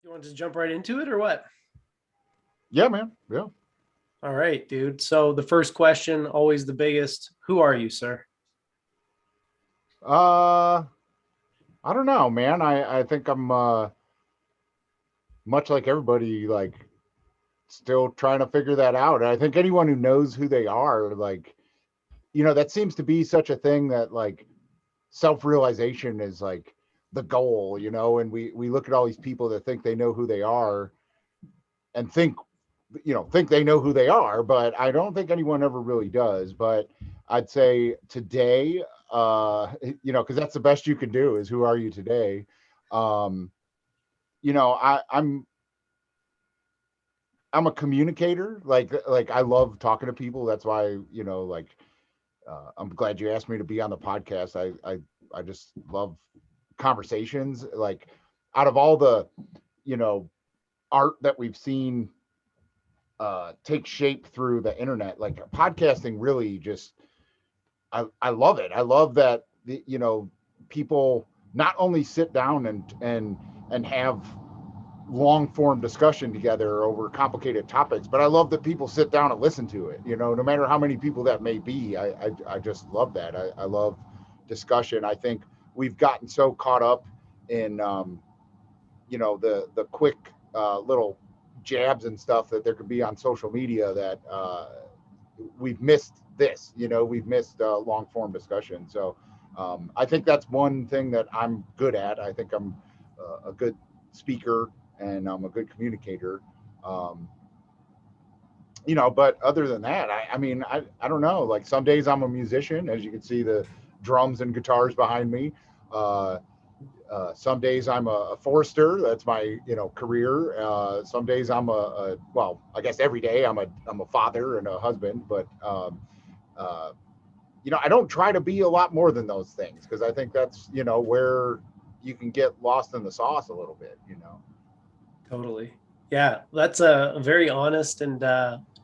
You want to just jump right into it or what? Yeah, man. Yeah. All right, dude. So the first question, always the biggest. Who are you, sir? Uh, I don't know, man. I think I'm much like everybody, like still trying to figure that out. And I think anyone who knows who they are, like, that seems to be such a thing that like self-realization is like the goal, and we look at all these people that think they know who they are and think they know who they are, but I don't think anyone ever really does. But I'd say today, because that's the best you can do is who are you today. Um, I'm a communicator. Like I love talking to people. That's why I'm glad you asked me to be on the podcast. I just love conversations. Like out of all the you know art that we've seen take shape through the internet, like podcasting really just I love it. I love that people not only sit down and have long form discussion together over complicated topics, but I love that people sit down and listen to it. No matter how many people that may be, I just love that. I love discussion. I think we've gotten so caught up in the quick little jabs and stuff that there could be on social media that we've missed this. We've missed long form discussion. So I think that's one thing that I'm good at. I think I'm a good speaker and I'm a good communicator. Um, but other than that, I don't know. Like some days I'm a musician, as you can see the drums and guitars behind me. Uh, some days I'm a forester. That's my career. Some days well, I guess every day I'm a father and a husband. But uh, I don't try to be a lot more than those things because I think that's where you can get lost in the sauce a little bit. Totally. Yeah, that's a very honest and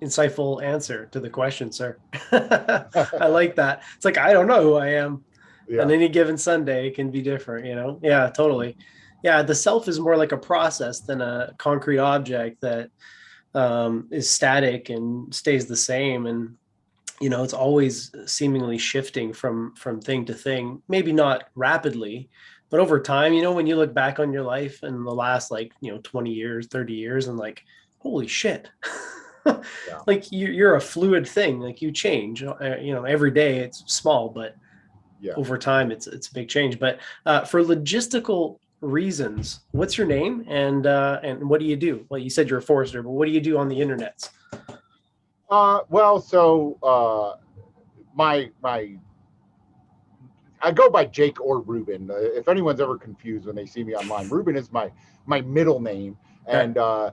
insightful answer to the question, sir. I like that. It's like I don't know who I am. On Yeah. any given Sunday, it can be different. Yeah, totally. Yeah, the self is more like a process than a concrete object that is static and stays the same. And it's always seemingly shifting from thing to thing, maybe not rapidly, but over time, when you look back on your life in the last, like, 20 years, 30 years, and like, holy shit. Yeah. Like you're a fluid thing. Like you change, every day it's small, but Yeah. over time it's a big change. But for logistical reasons, what's your name and what do you do? Well, you said you're a forester, but what do you do on the internet? Well, so my I go by Jake or Rubin. If anyone's ever confused when they see me online, Rubin is my middle name. Okay. And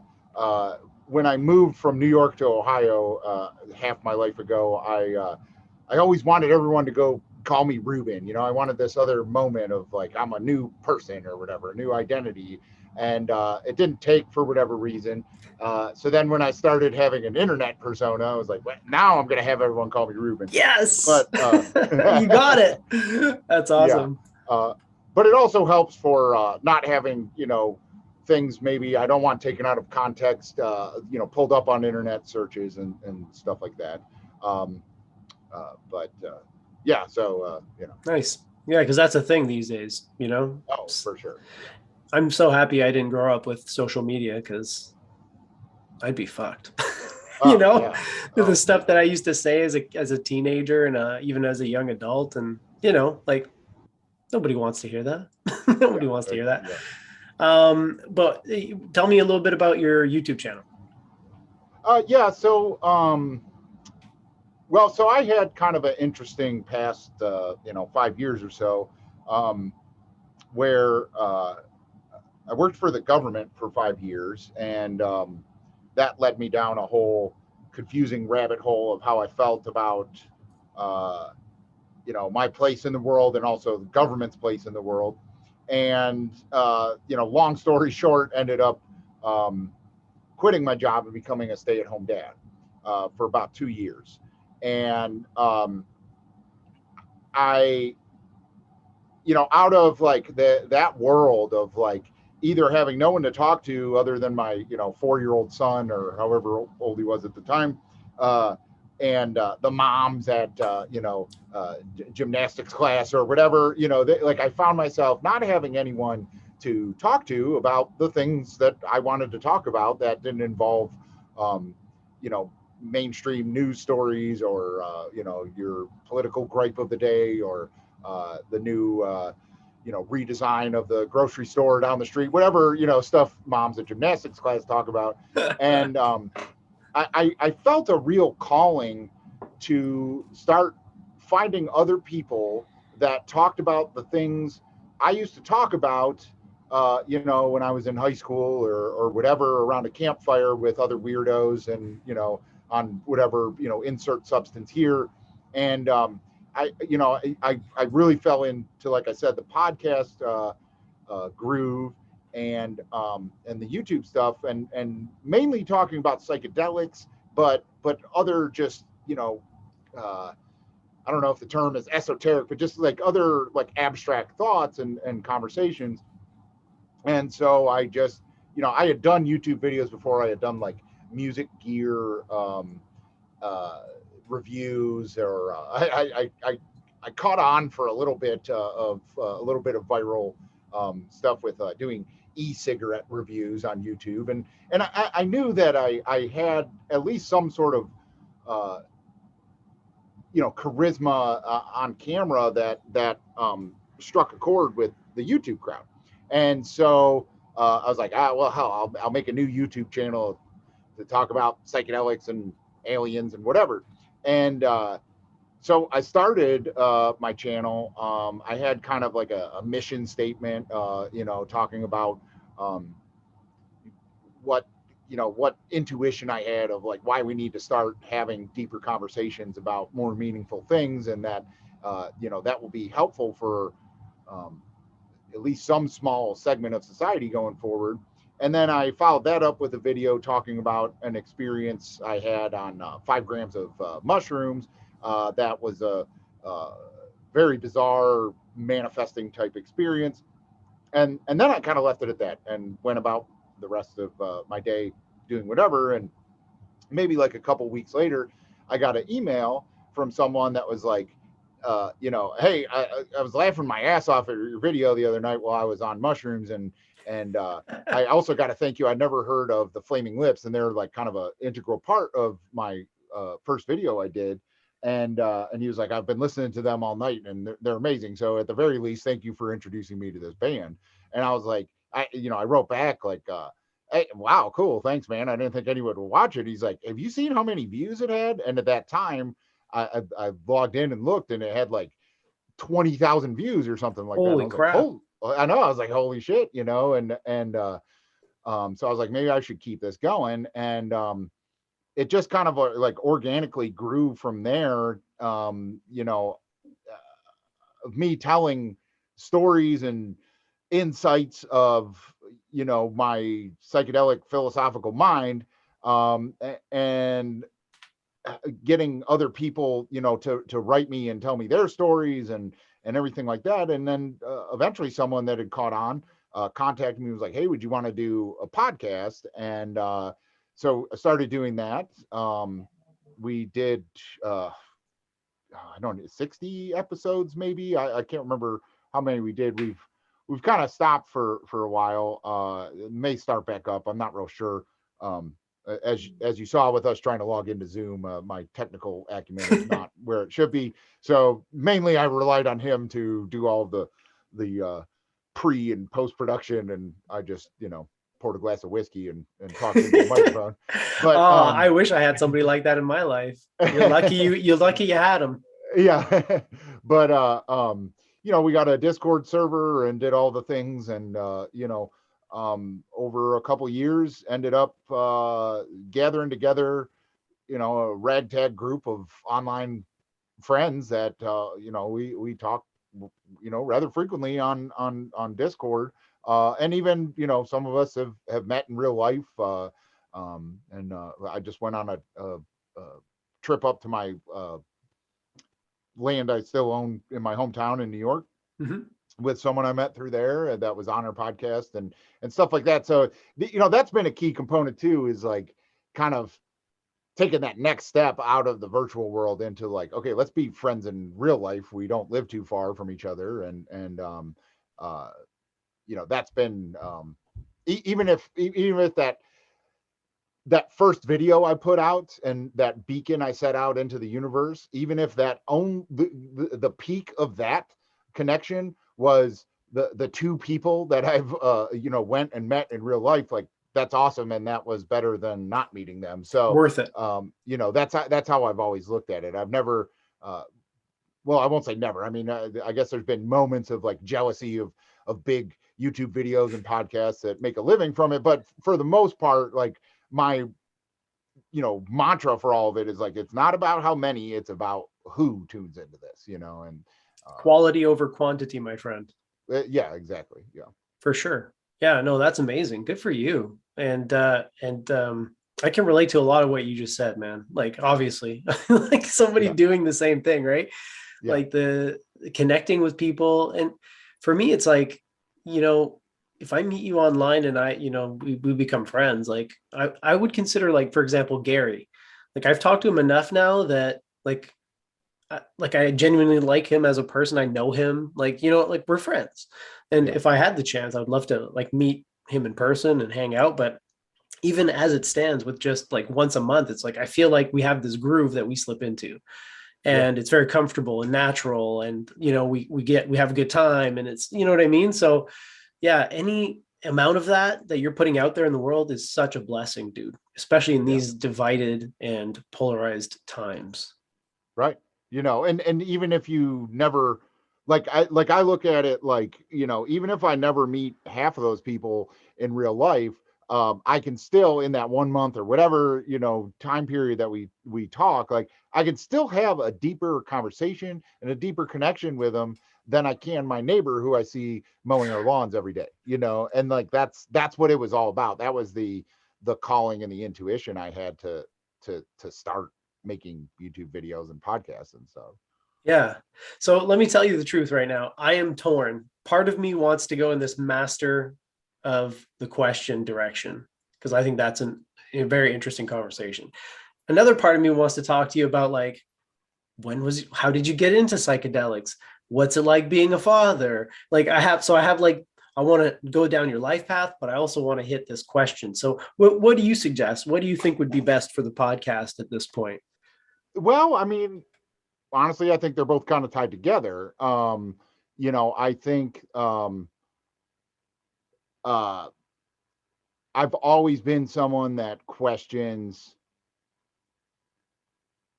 when I moved from New York to Ohio half my life ago, I always wanted everyone to go call me Rubin. I wanted this other moment of like I'm a new person or whatever, a new identity, and it didn't take for whatever reason. So then when I started having an internet persona, I was like, well, now I'm going to have everyone call me Rubin. Yes. But You got it. That's yeah, awesome. uh, but it also helps for not having things maybe I don't want taken out of context, pulled up on internet searches and stuff like that. Um, but yeah, so Nice. Yeah, because that's a thing these days. oh, for sure. I'm so happy I didn't grow up with social media because I'd be fucked. you Oh know, yeah. the Oh, stuff that I used to say as a teenager and even as a young adult, and like nobody wants to hear that. Nobody yeah, wants to hear that. yeah. But tell me a little bit about your YouTube channel. Yeah. So well, so I had kind of an interesting past 5 years or so, um, where I worked for the government for 5 years, and that led me down a whole confusing rabbit hole of how I felt about uh, my place in the world and also the government's place in the world. And long story short, ended up um, quitting my job and becoming a stay-at-home dad for about 2 years. And I out of like that world of like either having no one to talk to other than my 4-year-old son or however old he was at the time, uh, and the moms at gymnastics class or whatever. Like I found myself not having anyone to talk to about the things that I wanted to talk about that didn't involve um, you know mainstream news stories or your political gripe of the day or the new redesign of the grocery store down the street, whatever, stuff moms at gymnastics class talk about. And I felt a real calling to start finding other people that talked about the things I used to talk about, when I was in high school or whatever, around a campfire with other weirdos and, on whatever, insert substance here. And I really fell into, like I said, the podcast groove and the YouTube stuff, and mainly talking about psychedelics, but other just I don't know if the term is esoteric, but just like other like abstract thoughts and conversations. And so I just I had done YouTube videos before. I had done like music gear uh, reviews, or I caught on for a little bit of a little bit of viral stuff with doing e-cigarette reviews on YouTube, and I knew that I had at least some sort of uh, charisma on camera that struck a chord with the YouTube crowd, and so I was like, well, hell, I'll make a new YouTube channel to talk about psychedelics and aliens and whatever. And so I started my channel. I had kind of like a mission statement, talking about um, what what intuition I had of like why we need to start having deeper conversations about more meaningful things, and that that will be helpful for um, at least some small segment of society going forward. And then I followed that up with a video talking about an experience I had on 5 grams of mushrooms. That was a very bizarre manifesting type experience. And then I kind of left it at that and went about the rest of my day doing whatever. And maybe like a couple weeks later, I got an email from someone that was like, hey, I was laughing my ass off at your video the other night while I was on mushrooms, and I also got to thank you. I never heard of the Flaming Lips, and they're like kind of a integral part of my first video I did. And he was like, I've been listening to them all night, and they're amazing. So at the very least, thank you for introducing me to this band. And I was like, I wrote back like, hey, wow, cool, thanks, man. I didn't think anyone would watch it. He's like, have you seen how many views it had? And at that time, I logged in and looked, and it had like 20,000 views or something like that. And I Holy was like, crap. oh, I know. I was like, holy shit, and so I was like, maybe I should keep this going. And it just kind of like organically grew from there. Of me telling stories and insights of my psychedelic philosophical mind, and getting other people to write me and tell me their stories and everything like that. And then eventually someone that had caught on contacted me and was like, hey, would you want to do a podcast? And so I started doing that. We did I don't know, 60 episodes maybe. I can't remember how many we did. We've kind of stopped for a while. It may start back up. I'm not real sure. As you saw with us trying to log into Zoom, my technical acumen is not where it should be. So mainly I relied on him to do all of the pre and post production, and I just poured a glass of whiskey and talked into the microphone. But Oh, I wish I had somebody like that in my life. You're lucky you had him. yeah. But we got a Discord server and did all the things, and over a couple years ended up gathering together a ragtag group of online friends that we talk rather frequently on Discord, and even some of us have met in real life, and I just went on a trip up to my land I still own in my hometown in New York. Mhm. with someone I met through there that was on our podcast and stuff like that. So that's been a key component too, is like kind of taking that next step out of the virtual world into like, okay, let's be friends in real life. We don't live too far from each other, and uh, that's been even if that first video I put out and that beacon I set out into the universe, even if the peak of that connection was the two people that I've went and met in real life, like that's awesome, and that was better than not meeting them. So Worth it. that's how I've always looked at it. I've never well, I won't say never. I mean, I guess there's been moments of like jealousy of big YouTube videos and podcasts that make a living from it, but for the most part, like my mantra for all of it is like, it's not about how many, it's about who tunes into this, and Quality over quantity, my friend. yeah, exactly. Yeah. For sure. Yeah, no, that's amazing. Good for you. And I can relate to a lot of what you just said, man. Like obviously, like somebody Yeah. doing the same thing, right? Yeah. Like the connecting with people. And for me, it's like, you know, if I meet you online and we become friends, like I would consider, like, for example, Gary. Like I've talked to him enough now that like I genuinely like him as a person. I know him, like, like we're friends. And Yeah. if I had the chance, I would love to like meet him in person and hang out. But even as it stands, with just like once a month, it's like I feel like we have this groove that we slip into, Yeah. and it's very comfortable and natural, and we have a good time, and it's, you know what I mean. So yeah, any amount of that you're putting out there in the world is such a blessing, dude, especially in Yeah. these divided and polarized times. Right. And even if you never, like I look at it like, even if I never meet half of those people in real life, I can still, in that 1 month or whatever, time period that we talk, like I can still have a deeper conversation and a deeper connection with them than I can my neighbor who I see mowing our lawns every day, and like that's what it was all about. That was the calling and the intuition I had to start making YouTube videos and podcasts and stuff. Yeah. So let me tell you the truth right now. I am torn. Part of me wants to go in this master of the question direction because I think that's a very interesting conversation. Another part of me wants to talk to you about, like, how did you get into psychedelics? What's it like being a father? Like I have like, I want to go down your life path, but I also want to hit this question. So what do you suggest? What do you think would be best for the podcast at this point? Well, I mean, honestly, I think they're both kind of tied together. I think uh I've always been someone that questions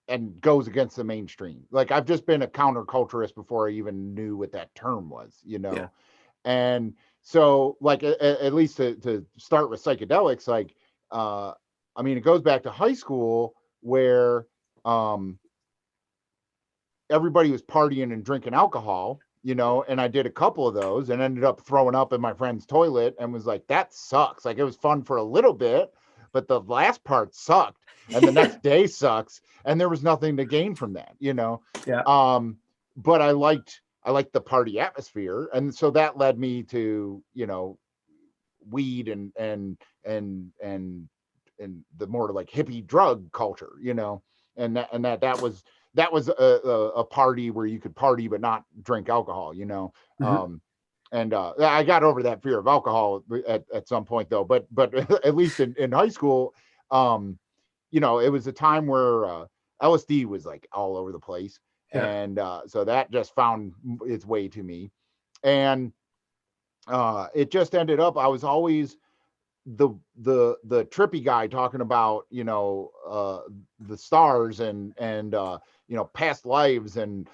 and goes against the mainstream. Like I've just been a counterculturist before I even knew what that term was. Yeah. And so like at least to start with psychedelics, like uh I mean, it goes back to high school where um everybody was partying and drinking alcohol, and I did a couple of those and ended up throwing up in my friend's toilet and was like, that sucks. Like it was fun for a little bit, but the last part sucked and the next day sucks. And there was nothing to gain from that. Yeah. But I liked the party atmosphere. And so that led me to, weed and the more like hippie drug culture, and that was a party where you could party but not drink alcohol. Mm-hmm. And I got over that fear of alcohol at some point though, but at least in high school, it was a time where LSD was like all over the place, Yeah. and so that just found its way to me, and it just ended up I was always the trippy guy talking about the stars and past lives and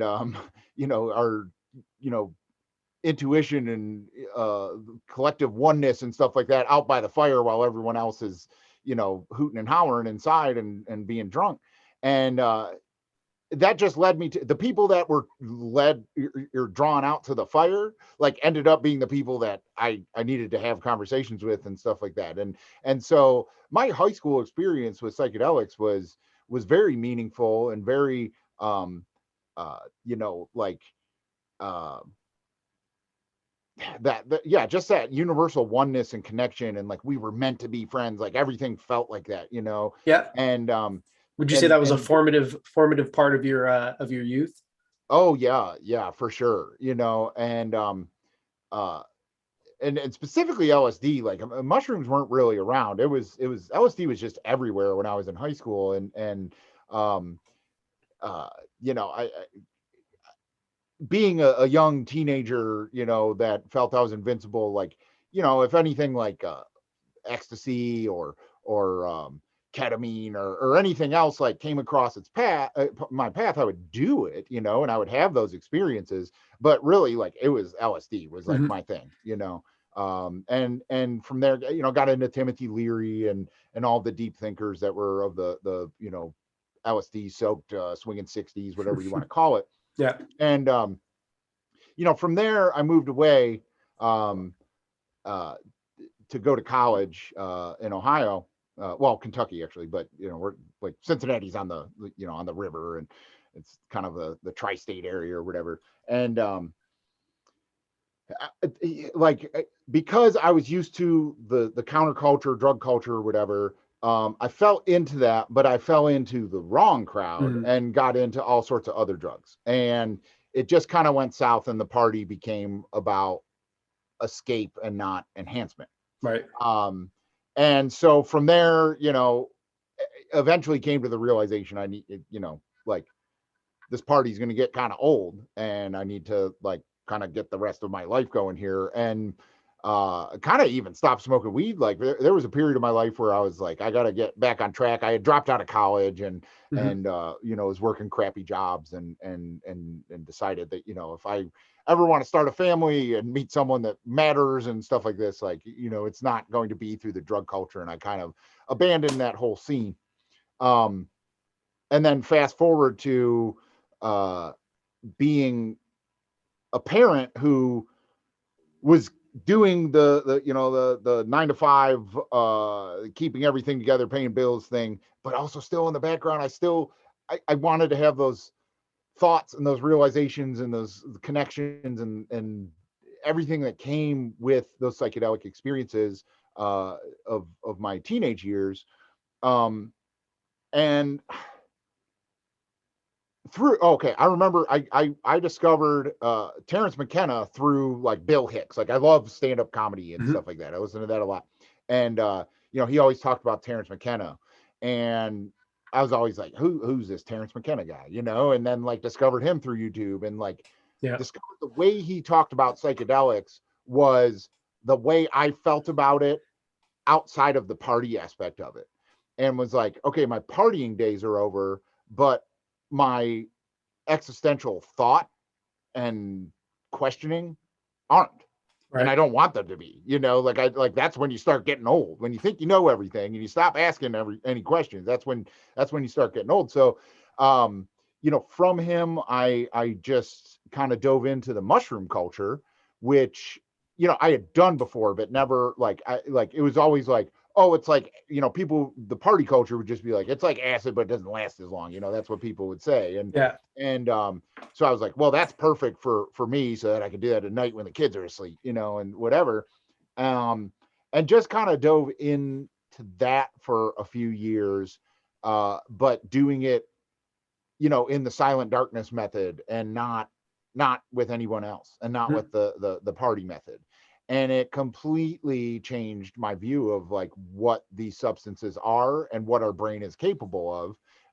our you know intuition and collective oneness and stuff like that out by the fire while everyone else is hooting and hollering inside and being drunk. And that just led me to the people that were led or drawn out to the fire, like ended up being the people that I needed to have conversations with and stuff like that. And so my high school experience with psychedelics was very meaningful and very like uh yeah, just that universal oneness and connection, and like we were meant to be friends, like everything felt like that, you know. Yeah. And Would you say that was a and formative part of your youth? oh yeah, yeah, for sure, you know. Uh and specifically LSD, like mushrooms weren't really around. It was LSD was just everywhere when I was in high school. Um uh you know, I being a young teenager, you know, that felt I was invincible, like, you know, if anything like ecstasy or ketamine or anything else like came across its path, my path, I would do it, you know, and I would have those experiences. But really, like it was LSD was like Hmm. my thing, you know. And from there, you know, got into Timothy Leary and all the deep thinkers that were of the you know LSD soaked swinging 60s, whatever you want to call it. Yeah. And you know, from there I moved away um uh to go to college in Ohio, well, Kentucky actually, but you know, we're like Cincinnati's on the, you know, on the river, and it's kind of the tri-state area or whatever. And like because I was used to the counterculture, drug culture, or whatever. I fell into that, but I fell into the wrong crowd Hmm. and got into all sorts of other drugs, and it just kind of went south, and the party became about escape and not enhancement. Right. Um, and so from there, you know, eventually came to the realization I need, you know, like this party's going to get kind of old, and I need to like kind of get the rest of my life going here. And kind of even stop smoking weed. Like there was a period of my life where I was like, I got to get back on track. I had dropped out of college Hmm. and you know, was working crappy jobs and decided that, you know, if I ever want to start a family and meet someone that matters and stuff like this, like, you know, it's not going to be through the drug culture. And I kind of abandoned that whole scene. Um, and then fast forward to uh, being a parent who was doing the you know the 9 to 5 keeping everything together, paying bills thing, but also still in the background I wanted to have those thoughts and those realizations and those connections and everything that came with those psychedelic experiences uh of my teenage years. um and through okay, I remember I discovered Terrence McKenna through like Bill Hicks. Like I love stand-up comedy and Hmm. stuff like that. I listen to that a lot. And you know, he always talked about Terrence McKenna. And I was always like, who's this Terrence McKenna guy? You know, and then like discovered him through YouTube, and like Yeah. discovered the way he talked about psychedelics was the way I felt about it outside of the party aspect of it. And was like, okay, my partying days are over, but my existential thought and questioning aren't. And Right. I don't want them to be, you know, like I like that's when you start getting old. When you think you know everything and you stop asking any questions, that's when you start getting old. So you know, from him I just kind of dove into the mushroom culture, which, you know, I had done before, but never like I like it was always like, oh, it's like, you know, people, the party culture would just be like, it's like acid, but it doesn't last as long. You know, that's what people would say. Yeah. And so I was like, well, that's perfect for me, so that I can do that at night when the kids are asleep, you know, and whatever. Um, and just kind of dove into that for a few years, but doing it, you know, in the silent darkness method, and not with anyone else, and not Mhm. with the party method. And it completely changed my view of like what these substances are and what our brain is capable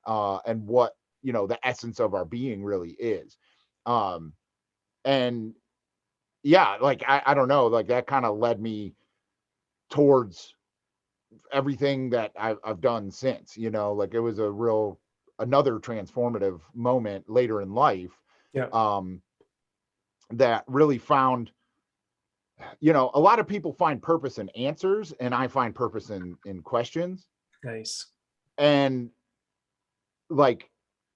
of, and what, you know, the essence of our being really is. um and yeah, like I don't know, like that kind of led me towards everything that I've done since, you know, like it was a real another transformative moment later in life, Yeah. um that really found, you know, a lot of people find purpose in answers, and I find purpose in questions. Nice. And like,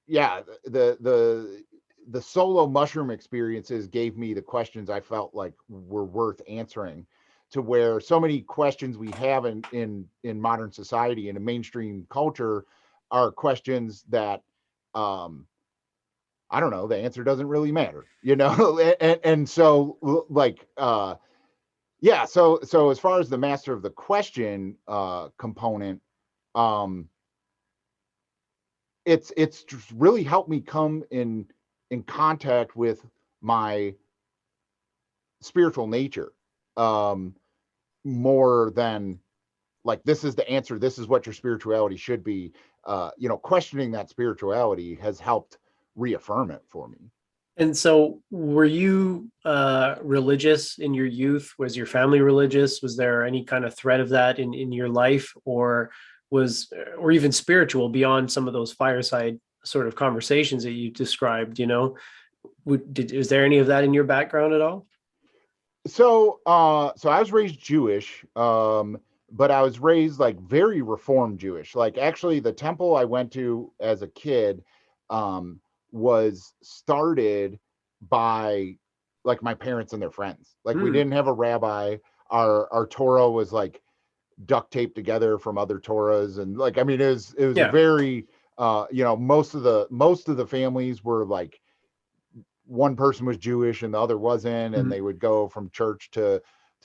yeah, the solo mushroom experiences gave me the questions I felt like were worth answering, to where so many questions we have in modern society and in mainstream culture are questions that um I don't know, the answer doesn't really matter, you know. And so like yeah, so as far as the master of the question component, um it's just really helped me come in contact with my spiritual nature, um more than like, this is the answer, this is what your spirituality should be. You know, questioning that spirituality has helped reaffirm it for me. And so, were you religious in your youth? Was your family religious? Was there any kind of thread of that in your life, or even spiritual beyond some of those fireside sort of conversations that you described? You know, is there any of that in your background at all? So I was raised Jewish, but I was raised like very reformed Jewish. Like, actually, the temple I went to as a kid um, was started by like my parents and their friends. Like, we Hmm. didn't have a rabbi. Our Torah was like duct taped together from other Torahs, and like, I mean, it was a Yeah. very you know, most of the families were like, one person was Jewish and the other wasn't, and they Mhm. would go from church to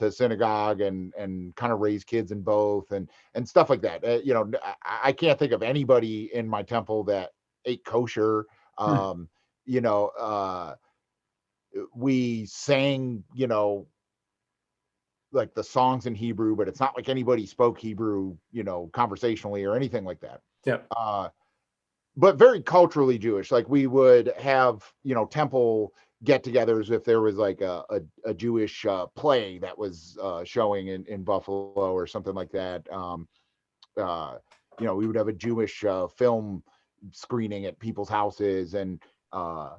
synagogue and kind of raise kids in both, and stuff like that. You know, I can't think of anybody in my temple that ate kosher. Hmm. Um, you know, we sang, you know, like the songs in Hebrew, but it's not like anybody spoke Hebrew, you know, conversationally or anything like that. Yeah. Uh, but very culturally Jewish. Like, we would have, you know, temple get-togethers if there was like a Jewish play that was showing in Buffalo or something like that. Uh, you know, we would have a Jewish film screening at people's houses, and uh,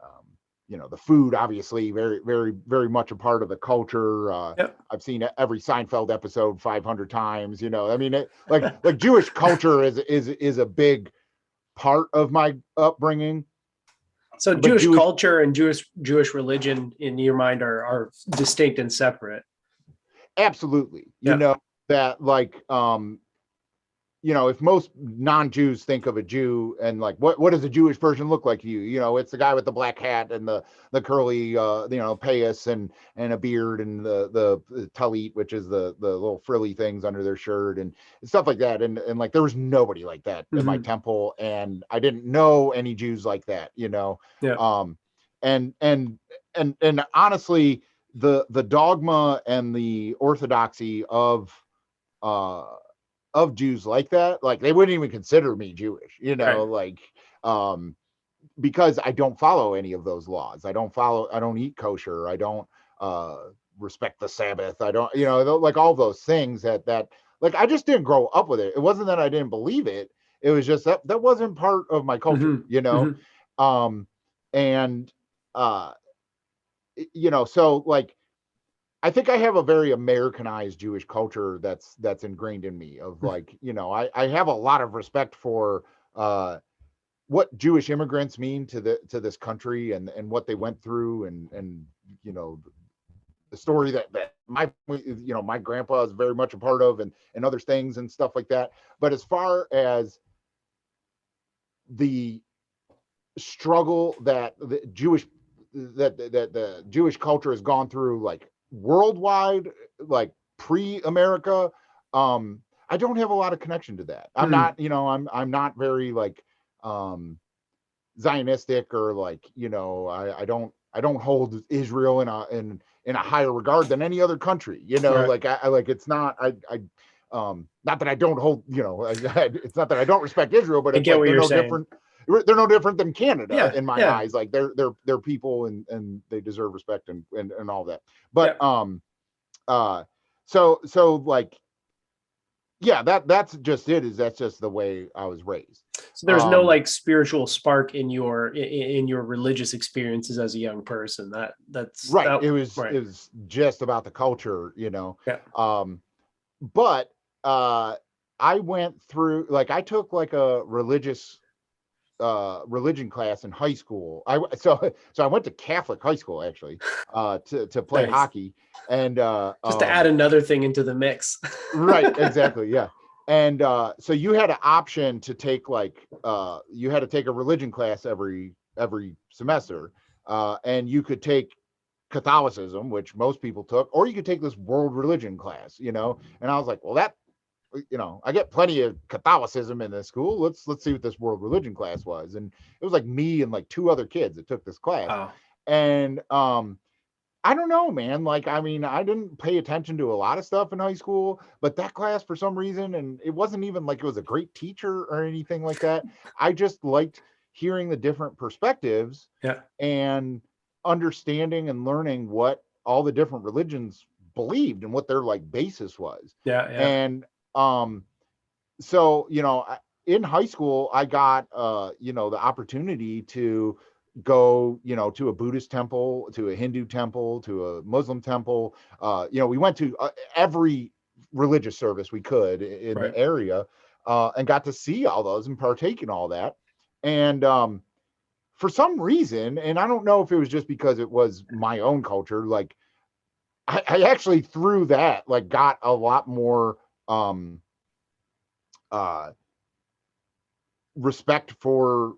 um, you know, the food obviously very, very, very much a part of the culture. Yeah. I've seen every Seinfeld episode 500 times. You know, I mean, like Jewish culture is a big part of my upbringing, So but Jewish Jewish, culture and Jewish religion in your mind are distinct and separate. absolutely. You Yeah. know, that like, you know, if most non-Jews think of a Jew and like, what does a Jewish person look like to you? You know, it's the guy with the black hat and the curly you know, payas and a beard, and the talit, which is the little frilly things under their shirt, and stuff like that. And like, there was nobody like that in my Hmm. temple, and I didn't know any Jews like that, you know. Yeah. Um and and honestly, the dogma and the orthodoxy uh of Jews like that, like, they wouldn't even consider me Jewish, you know, Right. like, um, because I don't follow any of those laws. I don't eat kosher. I don't uh, respect the Sabbath. I don't, you know, like, all those things like, I just didn't grow up with it. It wasn't that I didn't believe it. It was just that wasn't part of my culture, Hmm. you know? Hmm. Um, and, uh, you know, so like, I think I have a very Americanized Jewish culture that's ingrained in me, of like, you know, I have a lot of respect for uh what Jewish immigrants mean to this country, and what they went through, and you know, the story that my, you know, my grandpa is very much a part of, and other things and stuff like that. But as far as the struggle that the Jewish culture has gone through, like, worldwide, like, pre-America, um, I don't have a lot of connection to that. I'm Hmm. not, you know, I'm not very like um Zionistic, or like, you know, I don't hold Israel in a higher regard than any other country. You know, Right. like, I like, it's not, not that I don't hold, you know, it's not that I don't respect Israel, but I it's get like, what you're saying. they're no different than Canada Yeah. in my Yeah. eyes. Like, they're people, and they deserve respect, and all that. Yeah. But uh so like, yeah, that's just it, is that's just the way I was raised. So there's no Um like spiritual spark in your religious experiences as a young person. That's right, that. Right. it was just about the culture, you know. Yeah. um but I went through, like, I took like a religion class in high school. So I went to Catholic high school, actually, to play Nice. hockey. And Just to add another thing into the mix. right, exactly, yeah. And so you had an option to take, like, you had to take a religion class every semester, and you could take Catholicism, which most people took, or you could take this world religion class, you know. And I was like, well, that, you know, I get plenty of Catholicism in this school. Let's see what this world religion class was. And it was like me and like two other kids that took this class. Wow. And I don't know, man. Like, I mean, I didn't pay attention to a lot of stuff in high school, but that class for some reason, and it wasn't even like it was a great teacher or anything like that. I just liked hearing the different perspectives Yeah. and understanding and learning what all the different religions believed and what their like basis was. Yeah. Yeah. And um so, you know, in high school I got you know, the opportunity to go, you know, to a Buddhist temple, to a Hindu temple, to a Muslim temple. You know, we went to every religious service we could in Right. the area, and got to see all those and partake in all that. And for some reason, and I don't know if it was just because it was my own culture, like I actually through that like got a lot more uh respect for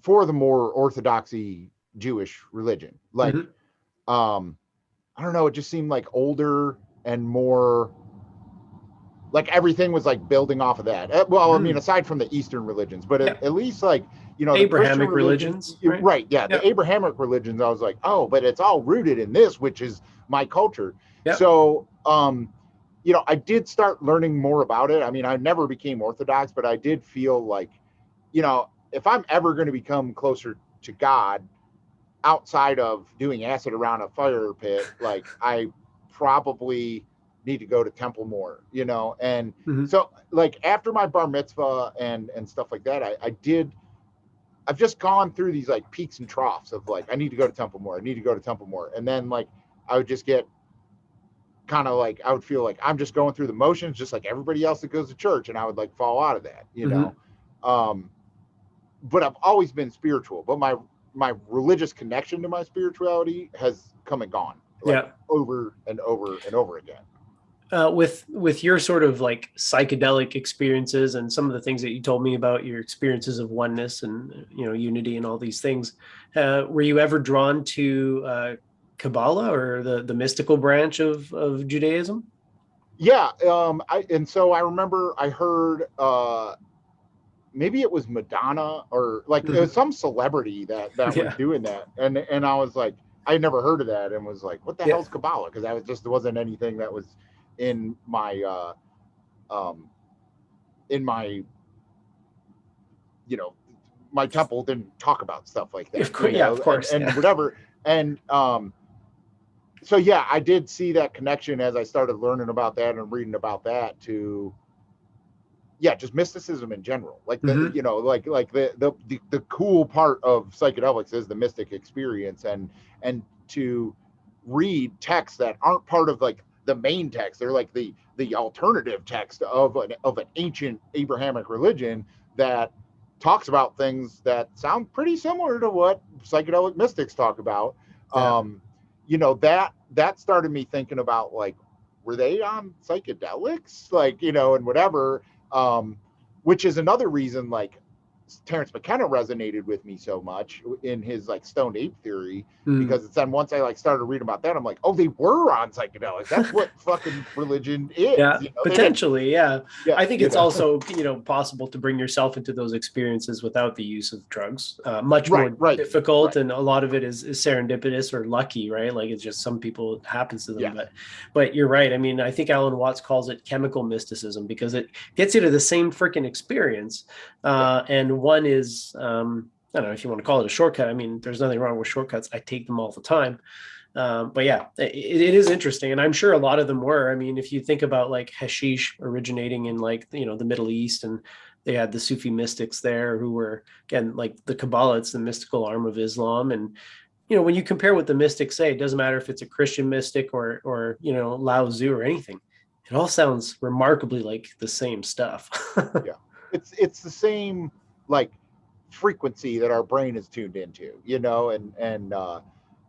the more orthodoxy Jewish religion. Like, Hmm. I don't know, it just seemed like older and more like everything was like building off of that. Well, I mean, Mm. aside from the Eastern religions, but Yeah. at least like, you know, the Christian Abrahamic religion, religions, right? right? Yeah, Yeah. the Abrahamic religions. I was like, oh, but it's all rooted in this, which is my culture. Yeah. So, you know, I did start learning more about it. I mean, I never became Orthodox, but I did feel like, you know, if I'm ever going to become closer to God outside of doing acid around a fire pit, like I probably need to go to temple more, you know. And Hmm. so like after my bar mitzvah and stuff like that, I've just gone through these like peaks and troughs of like I need to go to temple more, I need to go to temple more. And then like I would just get kind of like I would feel like I'm just going through the motions just like everybody else that goes to church, and I would like fall out of that, you know. Hmm. um but I've always been spiritual, but my religious connection to my spirituality has come and gone like Yeah. over and over and over again. With your sort of like psychedelic experiences and some of the things that you told me about your experiences of oneness and unity and all these things, were you ever drawn to Kabbalah or the mystical branch of Judaism? Yeah, I and so I remember I heard maybe it was Madonna or like it was Hmm. some celebrity that was Yeah. doing that, and I was like I had never heard of that and was like what the Yeah. hell's Kabbalah, because I was just there wasn't anything that was in my um in my you know my temple didn't talk about stuff like that, Of you course. Yeah. Of know, course. and Yeah. whatever. And so yeah, I did see that connection as I started learning about that and reading about that to yeah, just mysticism in general. Like the Hmm. you know, like the cool part of psychedelics is the mystic experience, and to read texts that aren't part of like the main text. They're like the alternative text of an ancient Abrahamic religion that talks about things that sound pretty similar to what psychedelic mystics talk about. Yeah. Um, you know, that started me thinking about like, were they on psychedelics? Like, you know, and whatever. um, which is another reason like Terrence McKenna resonated with me so much in his like stoned ape theory, Mm. because it's then once I like started reading about that, I'm like, oh, they were on psychedelics. That's what fucking religion is. Yeah, You know, they didn't. potentially. Yeah. Yeah, I think you it's know. also, possible to bring yourself into those experiences without the use of drugs. Much Right, more right, difficult, right. and a lot of it is serendipitous or lucky, right? Like it's just some people it happens to them. Yes. But you're right. I mean, I think Alan Watts calls it chemical mysticism because it gets you to the same freaking experience. Yeah. And one is I don't know if you want to call it a shortcut. I mean, there's nothing wrong with shortcuts. I take them all the time. But yeah, it is interesting, and I'm sure a lot of them were. I mean, if you think about like hashish originating in like the Middle East, and they had the Sufi mystics there who were again like the Kabbalah, it's the mystical arm of Islam, and when you compare what the mystics say, it doesn't matter if it's a Christian mystic or Lao Tzu or anything. It all sounds remarkably like the same stuff. Yeah. It's the same like frequency that our brain is tuned into, you know, and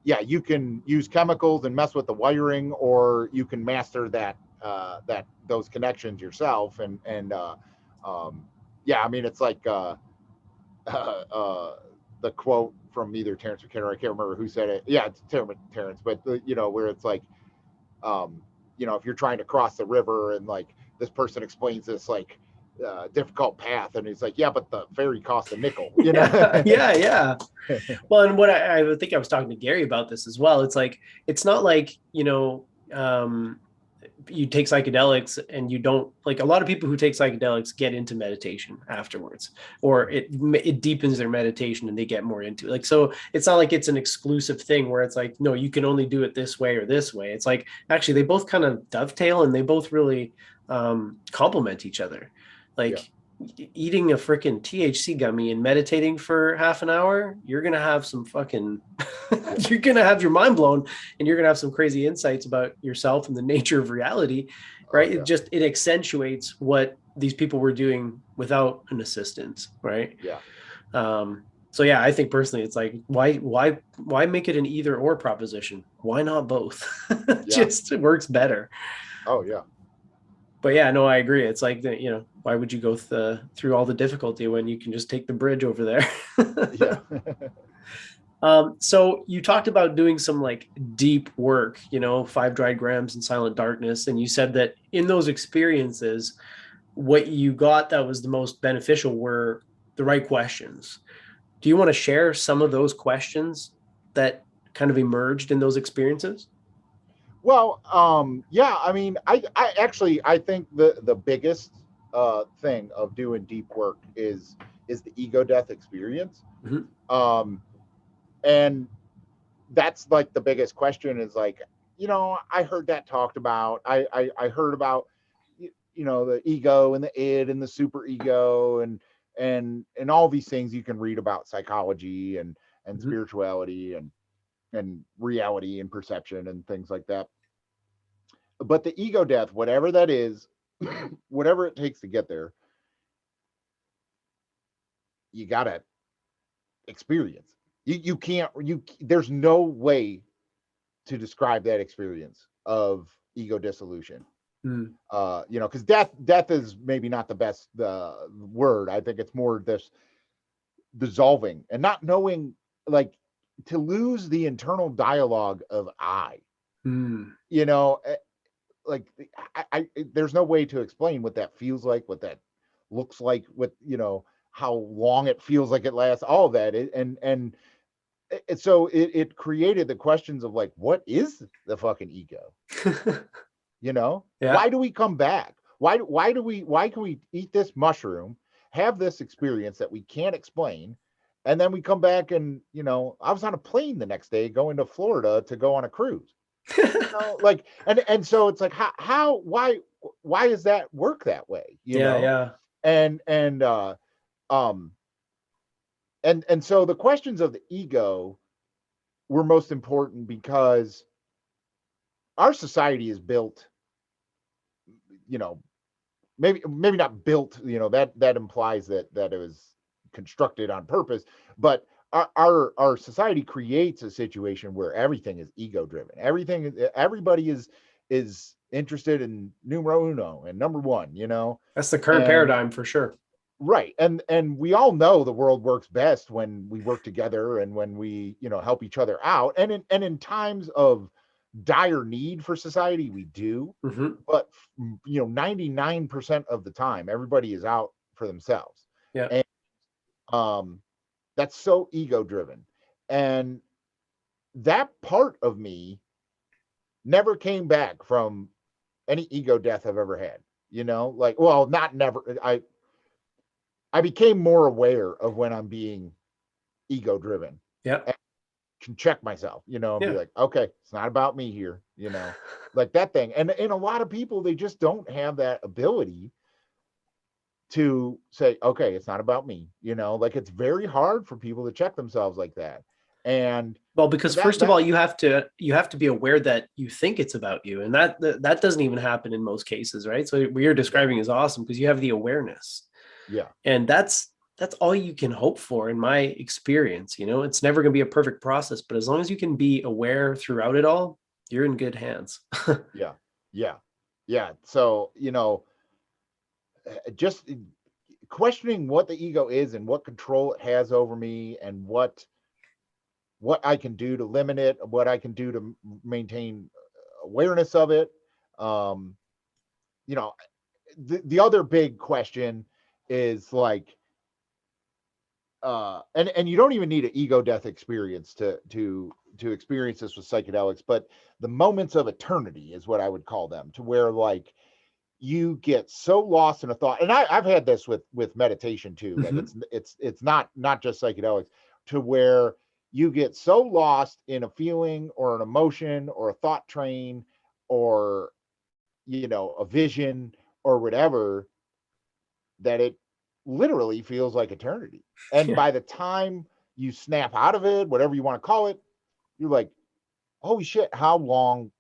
yeah, you can use chemicals and mess with the wiring, or you can master that those connections yourself. And um, yeah, I mean, it's like uh, the quote from either Terrence McKenna, I can't remember who said it. Yeah, it's Terrence, but you know, where it's like, you know, if you're trying to cross the river and like this person explains this like difficult path, and he's like, yeah, but the ferry cost a nickel, you know. Yeah, yeah, yeah. Well, and what I think I was talking to Gary about this as well. It's like it's not like you take psychedelics and you don't like a lot of people who take psychedelics get into meditation afterwards, or it deepens their meditation and they get more into it. Like so, it's not like it's an exclusive thing where it's like no, you can only do it this way or this way. It's like actually they both kind of dovetail and they both really complement each other. Yeah. Like eating a freaking THC gummy and meditating for half an hour, you're gonna have some fucking, Yeah. you're gonna have your mind blown, and you're gonna have some crazy insights about yourself and the nature of reality, right? Oh, yeah. It accentuates what these people were doing without an assistance, right? Yeah. So yeah, I think personally, it's like why make it an either or proposition? Why not both? Yeah. Just it works better. Oh, yeah. But yeah, no, I agree. It's like why would you go through all the difficulty when you can just take the bridge over there? Yeah. So you talked about doing some like deep work, 5 dry grams in silent darkness, and you said that in those experiences, what you got that was the most beneficial were the right questions. Do you want to share some of those questions that kind of emerged in those experiences? Well, yeah, I mean, I actually, I think the biggest thing of doing deep work is the ego death experience. Mm-hmm. And that's like the biggest question is like, I heard that talked about. I heard about, the ego and the id and the super ego and all these things you can read about psychology and Mm-hmm. spirituality and reality and perception and things like that. But the ego death, whatever that is, whatever it takes to get there, you gotta experience. You can't there's no way to describe that experience of ego dissolution. Mm. Because death is maybe not the best word. I think it's more this dissolving and not knowing, like, to lose the internal dialogue of I. Mm. You know, like I there's no way to explain what that feels like, what that looks like, what how long it feels like it lasts, all of that. So it created the questions of like, what is the fucking ego? Yeah. Why do we come back? Why can we eat this mushroom, have this experience that we can't explain, and then we come back and I was on a plane the next day going to Florida to go on a cruise. Like, and so it's like, why does that work that way? Yeah, yeah. And um and so the questions of the ego were most important because our society is built, you know, maybe not built, that implies that it was constructed on purpose, but our society creates a situation where everything is ego driven. Everybody is interested in numero uno and number one, That's the current and paradigm for sure. right. And we all know the world works best when we work together and when we, help each other out. And in times of dire need for society, we do. Mm-hmm. But 99% of the time, everybody is out for themselves. Yeah. And that's so ego driven. And that part of me never came back from any ego death I've ever had. Like, well, not never. I became more aware of when I'm being ego driven. Yeah. And can check myself, and Yeah. be like, okay, it's not about me here, like that thing. And a lot of people, they just don't have that ability to say, okay, it's not about me, like it's very hard for people to check themselves like that. And Well, because first of all, you have to be aware that you think it's about you, and that doesn't even happen in most cases, right? So what you're describing is awesome because you have the awareness. Yeah. And that's all you can hope for in my experience. It's never going to be a perfect process, but as long as you can be aware throughout it all, you're in good hands. Yeah. So, just questioning what the ego is and what control it has over me, and what I can do to limit it, what I can do to maintain awareness of it. Um, you know, the other big question is like, and you don't even need an ego death experience to experience this with psychedelics, but the moments of eternity is what I would call them, to where like you get so lost in a thought. And I've had this with meditation too. Like it's not just psychedelics, to where you get so lost in a feeling or an emotion or a thought train, or a vision or whatever, that it literally feels like eternity. And Yeah. by the time you snap out of it, whatever you want to call it, you're like, holy shit, how long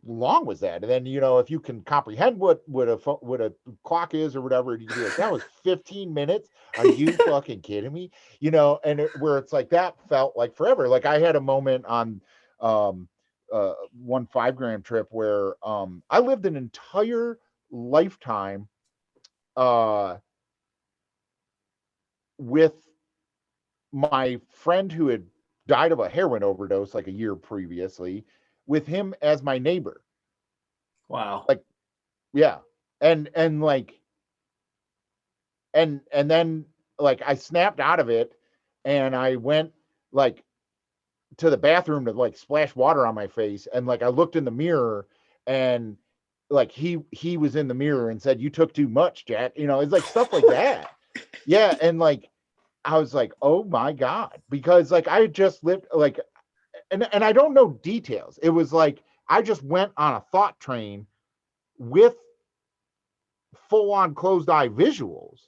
was that? And then, if you can comprehend what a clock is or whatever, you can be like, that was 15 minutes. Are you fucking kidding me? Where it's like, that felt like forever. Like I had a moment on one 5-gram trip where I lived an entire lifetime with my friend who had died of a heroin overdose like a year previously, with him as my neighbor. Wow. Like, yeah. And like, and then like I snapped out of it, and I went like to the bathroom to like splash water on my face, and like I looked in the mirror, and like he was in the mirror and said, "You took too much, Jack." It's like stuff like that. Yeah. And like I was like, oh my God, because like I had just lived like, and I don't know details. It was like I just went on a thought train with full on closed eye visuals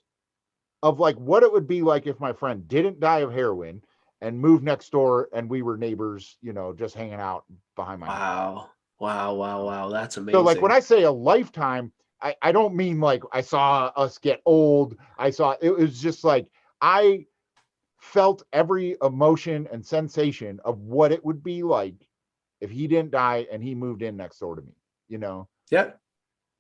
of like what it would be like if my friend didn't die of heroin and moved next door, and we were neighbors, just hanging out behind my house. Wow. Wow. Wow. Wow. That's So like when amazing. I say a lifetime, I don't mean like I saw us get old. It was just like I felt every emotion and sensation of what it would be like if he didn't die and he moved in next door to me, Yeah.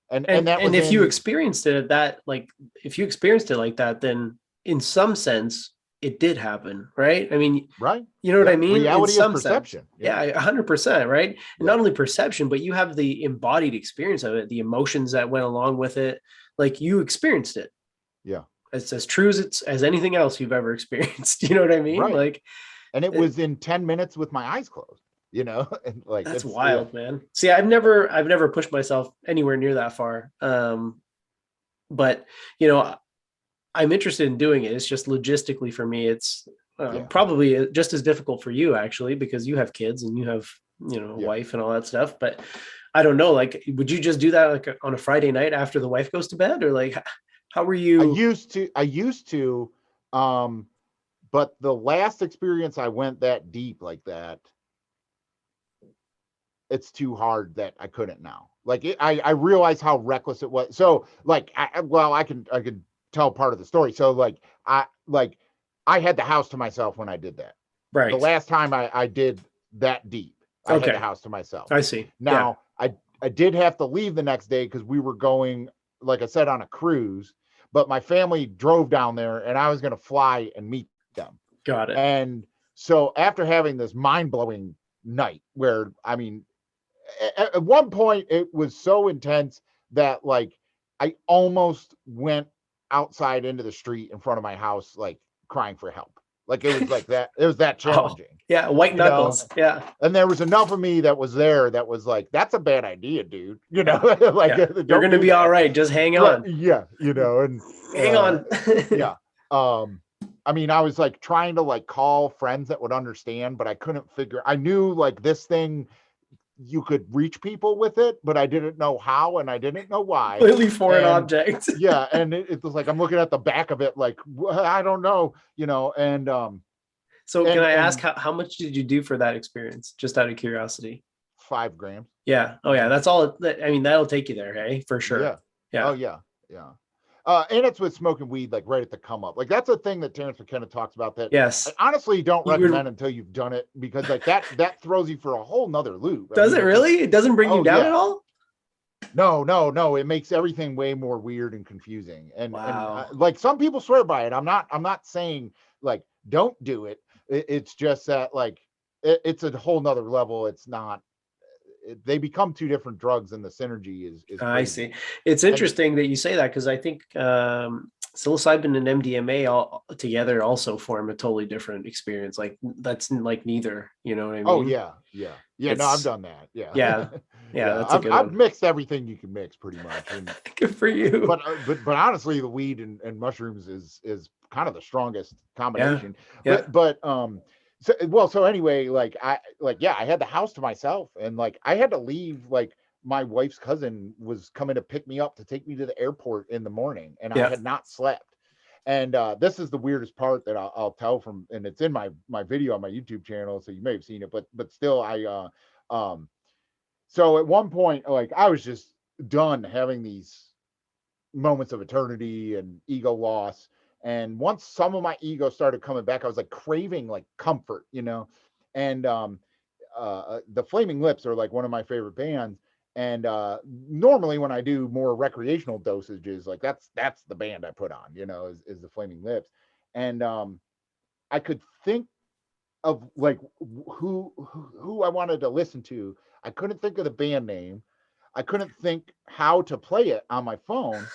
and that And was if you in, experienced it at that, like if you experienced it like that, then in some sense it did happen, right? I mean, right. you know what I Yeah. mean? In Reality is some sense. perception. Yeah. Yeah, 100%, right? And Yeah. not only perception, but you have the embodied experience of it, the emotions that went along with it. Like you experienced it. Yeah. It's as true as it's as anything else you've ever experienced. You know what I mean? Right. Like And it it, was in 10 minutes with my eyes closed, and like, that's it's, yeah. wild, man. See, I've never pushed myself anywhere near that far. But you know, I'm interested in doing it. It's just logistically for me, it's Yeah. probably just as difficult for you actually, because you have kids and you have, a Yeah. wife and all that stuff. But I don't know, like, would you just do that like on a Friday night after the wife goes to bed, or like, how were I you? used to, um, but the last experience I went that deep like that, it's too hard that I couldn't now. Like I realize how reckless it was. So like, I can tell part of the story. So I had the house to myself when I did that. The Right. last time I did that deep, I had the Okay. house to myself. I see. Yeah. Now I did have to leave the next day because we were going, like I said, on a cruise, but my family drove down there and I was going to fly and meet them. Got it. And so after having this mind-blowing night where, I mean, at one point it was so intense that like I almost went outside into the street in front of my house, like crying for help. Like it was like that. It was that Oh, challenging, yeah. White you know. knuckles. Yeah. And there was enough of me that was there that was like, that's a bad idea, dude. Yeah. Like Yeah. You're don't going to do be all that. right. Just hang Right? on. Yeah, and Hang on. yeah. Um, I mean, I was like trying to like call friends that would understand, but I couldn't figure. I knew like this thing, you could reach people with it, but I didn't know how and I didn't know why. Completely foreign And object. yeah, and it was like I'm looking at the back of it, like I don't know, and So can and I ask and how much did you do for that experience? Just out of curiosity. 5 grams. Yeah. Oh yeah. That's all. I mean, that'll take you there. Hey, for sure. Yeah. Oh Yeah. yeah. Yeah. And it's with smoking weed, like right at the come up. Like that's a thing that Terrence McKenna talks about that I Yes. honestly don't You would, recommend until you've done it, because like that throws you for a whole nother loop. I does mean, it it's just, really? It doesn't bring you oh down at yeah. all? No. It makes everything way more weird and confusing. And Wow. like some people swear by it. I'm not saying like don't do it. It's just that like it's a whole nother level. It's not. They become two different drugs, and the synergy is I crazy. see. It's And interesting that you say that because I think psilocybin and MDMA all together also form a totally different experience. Like that's like neither. You know what I oh mean? yeah. No, I've It's done that. Yeah, yeah, yeah. yeah. That's a I've good I've one. mixed everything you can mix pretty much, and Good for you. but honestly, the weed and mushrooms is kind of the strongest Yeah, combination. yeah, So anyway, like I had the house to myself, and like I had to leave. Like my wife's cousin was coming to pick me up to take me to the airport in the morning, and I yeah. had not slept. And this is the weirdest part that I'll tell from, and it's in my video on my YouTube channel, so you may have seen it, but still, um, so at one point, like I was just done having these moments of eternity and ego loss. And once some of my ego started coming back, I was like craving like comfort, And the Flaming Lips are like one of my favorite bands. And normally when I do more recreational dosages, like that's the band I put on, is the Flaming Lips. And I could think of like who I wanted to listen to. I couldn't think of the band name. I couldn't think how to play it on my phone,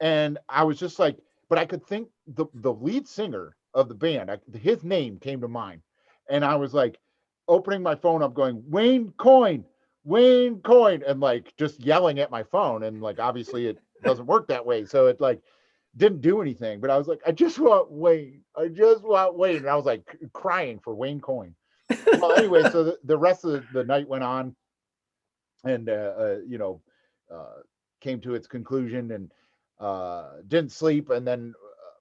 and I was just like, but I could think the lead singer of the band, his name came to mind, and I was like, opening my phone up, going Wayne Coyne, and like just yelling at my phone, and like obviously it doesn't work that way, so it like didn't do anything. But I was like, I just want Wayne, and I was like crying for Wayne Coyne. Well, anyway, so the rest of the night went on, and uh, came to its conclusion, and didn't sleep. And then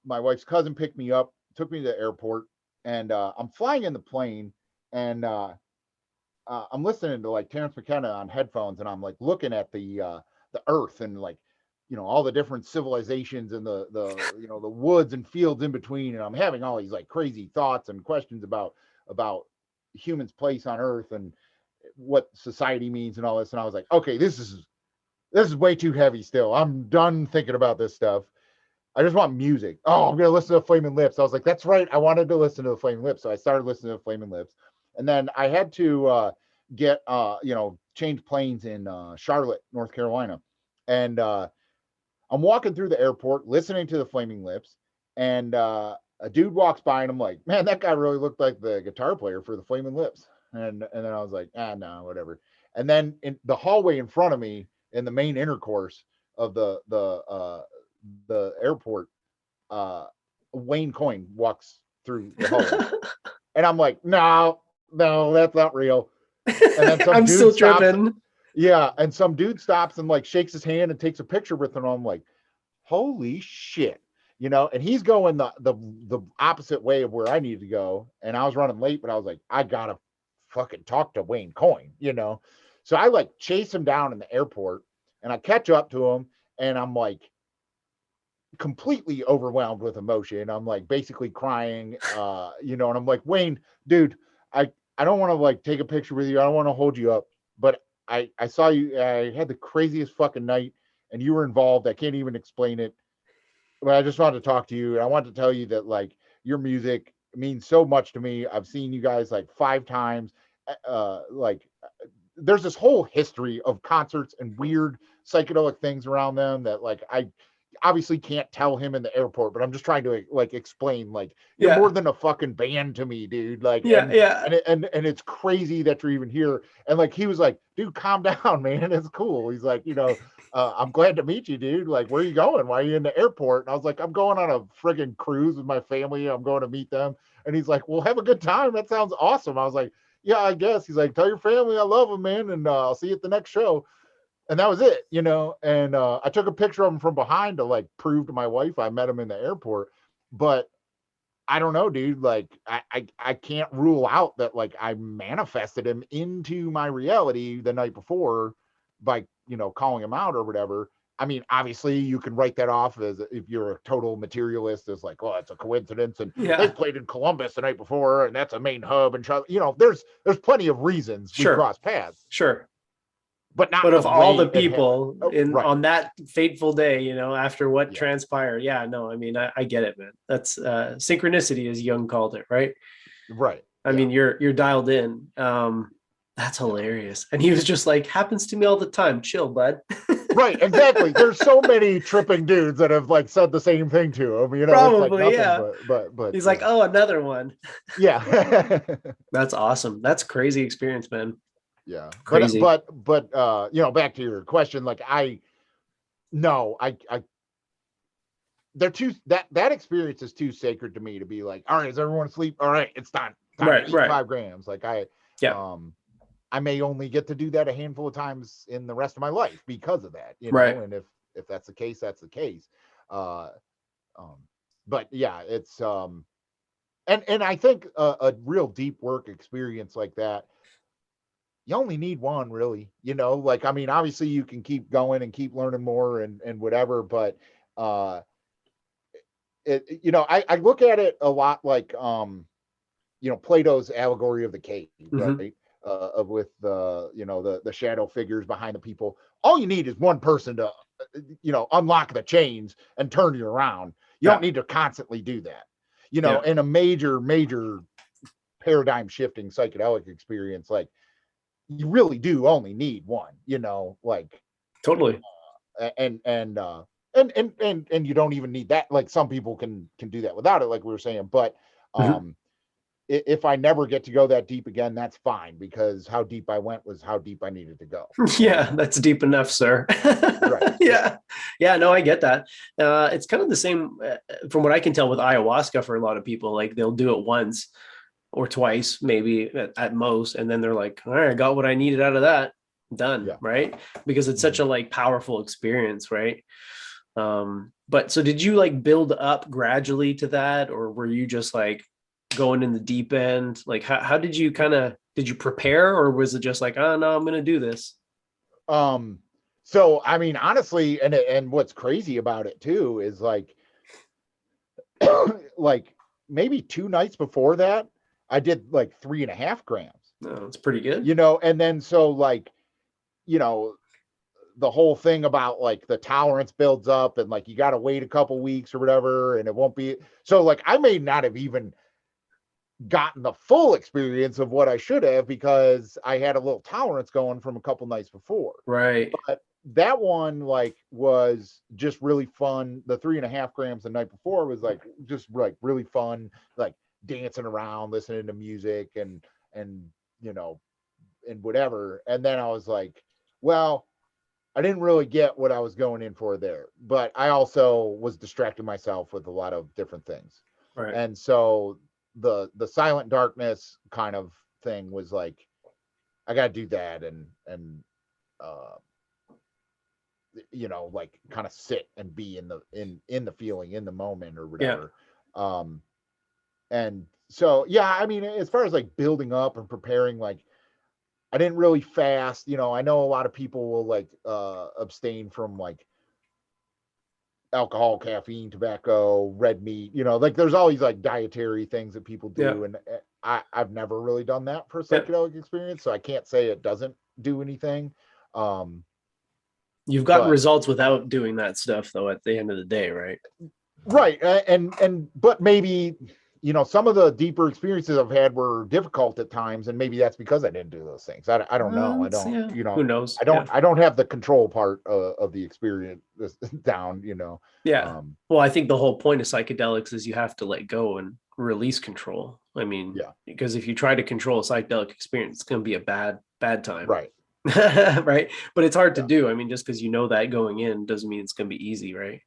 my wife's cousin picked me up, took me to the airport, and I'm flying in the plane, and I'm listening to like Terrence McKenna on headphones, and I'm like looking at the Earth, and like all the different civilizations, and the woods and fields in between, and I'm having all these like crazy thoughts and questions about humans' place on Earth, and what society means and all this. And I was like, okay, this is way too heavy still. I'm done thinking about this stuff. I just want music. Oh, I'm gonna listen to Flaming Lips. I was like, that's right. I wanted to listen to the Flaming Lips. So I started listening to Flaming Lips. And then I had to get change planes in Charlotte, North Carolina. And I'm walking through the airport listening to the Flaming Lips, and a dude walks by, and I'm like, man, that guy really looked like the guitar player for the Flaming Lips. And then I was like, no, whatever. And then in the hallway in front of me, in the main intercourse of the airport, uh, Wayne Coyne walks through the hallway, and I'm like, no, that's not real. And then some I'm dude still stops. tripping. Yeah, and some dude stops and like shakes his hand and takes a picture with him. I'm like, holy shit. And he's going the opposite way of where I need to go. And I was running late, but I was like, I gotta fucking talk to Wayne Coyne. So I like chase him down in the airport, and I catch up to him, and I'm like completely overwhelmed with emotion. I'm like basically crying, and I'm like, Wayne, dude, I don't want to like take a picture with you. I don't want to hold you up, but I saw you. I had the craziest fucking night, and you were involved. I can't even explain it, but I just wanted to talk to you, and I want to tell you that like your music means so much to me. I've seen you guys like 5 times. Like there's this whole history of concerts and weird psychedelic things around them that like I obviously can't tell him in the airport, but I'm just trying to like explain like you're more Yeah, than a fucking band to me, dude. Like yeah, and yeah, and it, and it's crazy that you're even here. And like he was like, dude, calm down, man. It's cool. He's like, I'm glad to meet you, dude. Like, where are you going? Why are you in the airport? And I was like, I'm going on a friggin' cruise with my family. I'm going to meet them. And he's like, well, have a good time. That sounds awesome. I was like, yeah, I guess. He's like, tell your family I love them, man, and I'll see you at the next show. And that was it. And I took a picture of him from behind to like prove to my wife I met him in the airport. But I don't know, dude. Like I can't rule out that like I manifested him into my reality the night before by calling him out or whatever. I mean, obviously you can write that off as, if you're a total materialist, as like, oh, it's a coincidence, and they yeah. played in Columbus the night before, and that's a main hub, and there's plenty of reasons we Sure, cross paths. sure. but not But the of all way the it happened. people Oh, in right. on that fateful day, after what Yeah. transpired, yeah, no, I mean, I get it, man. That's synchronicity, as Jung called it, right? Right. I Yeah. mean, you're dialed in. That's Yeah. hilarious. And he was just like, happens to me all the time. Chill, bud. Right, exactly. There's so many tripping dudes that have like said the same thing to him. It's like Probably, nothing yeah. but He's like, yeah. oh, another one. Yeah. That's awesome. That's crazy experience, man. Yeah. Crazy. Back to your question, like I no, I they're too that experience is too sacred to me to be like, all right, is everyone asleep? All right, it's time to Right, eat right. 5 grams. Like Yeah, um I may only get to do that a handful of times in the rest of my life because of that, right. and if that's the case, that's the case. Uh um but yeah, it's and I think a real deep work experience like that, you only need one really, like I mean, obviously you can keep going and keep learning more and whatever, but uh I look at it a lot like Plato's allegory of the cave, Hmm. right? With the shadow figures behind the people. All you need is one person to unlock the chains and turn you around. You don't Yeah, need to constantly do that. yeah, In a major paradigm shifting psychedelic experience, like you really do only need one. Like totally. and and uh and you don't even need that. Like some people can do that without it, like we were saying. But Hmm. um if I never get to go that deep again, that's fine, because how deep I went was how deep I needed to go. Yeah, that's deep enough, sir. Right, right. Yeah, yeah, no, I get that. It's kind of the same from what I can tell with ayahuasca for a lot of people. Like they'll do it once or twice, maybe at most, and then they're like, "All right, I got what I needed out of that. Done." Yeah. Right? Because it's such Mhm. a like powerful experience, right? But so did you like build up gradually to that, or were you just like going in the deep end? Like how did you did you prepare, or was it just like, oh no, I'm gonna do this? um so I mean, honestly, and what's crazy about it too is like like maybe 2 nights before that I did like 3.5 grams, No, it's pretty good. and then so like you know the whole thing about like the tolerance builds up, and like you got to wait a couple weeks or whatever, and it won't be so. Like I may not have even gotten the full experience of what I should have, because I had a little tolerance going from a couple nights before. Right. But that one like was just really fun. The 3.5 grams the night before was like just like really fun, like dancing around, listening to music and you know and whatever. And then I was like, well, I didn't really get what I was going in for there, but I also was distracting myself with a lot of different things. Right. And so the silent darkness kind of thing was like, I got to do that and uh like kind of sit and be in the feeling, in the moment or Yeah. whatever. Um and so yeah, I mean, as far as like building up and preparing, like I didn't really fast. I know a lot of people will like abstain from like alcohol, caffeine, tobacco, red meat, like there's all these like dietary things that people Yeah. do. And I've never really done that for a Yeah. psychedelic experience. So I can't say it doesn't do anything. Um, You've gotten but results without doing that stuff though at the end of the day, right? right. But maybe, some of the deeper experiences I've had were difficult at times. And maybe that's because I didn't do those things. I don't know. I don't, Yeah. Who knows? I Yeah. don't, I don't have the control part of the experience down, Yeah. um, Well, I think the whole point of psychedelics is you have to let go and release control. I mean, yeah, because if you try to control a psychedelic experience, it's going to be a bad time. right. Right. But it's hard to Yeah. do. I mean, just because you know that going in doesn't mean it's going to be easy. Right.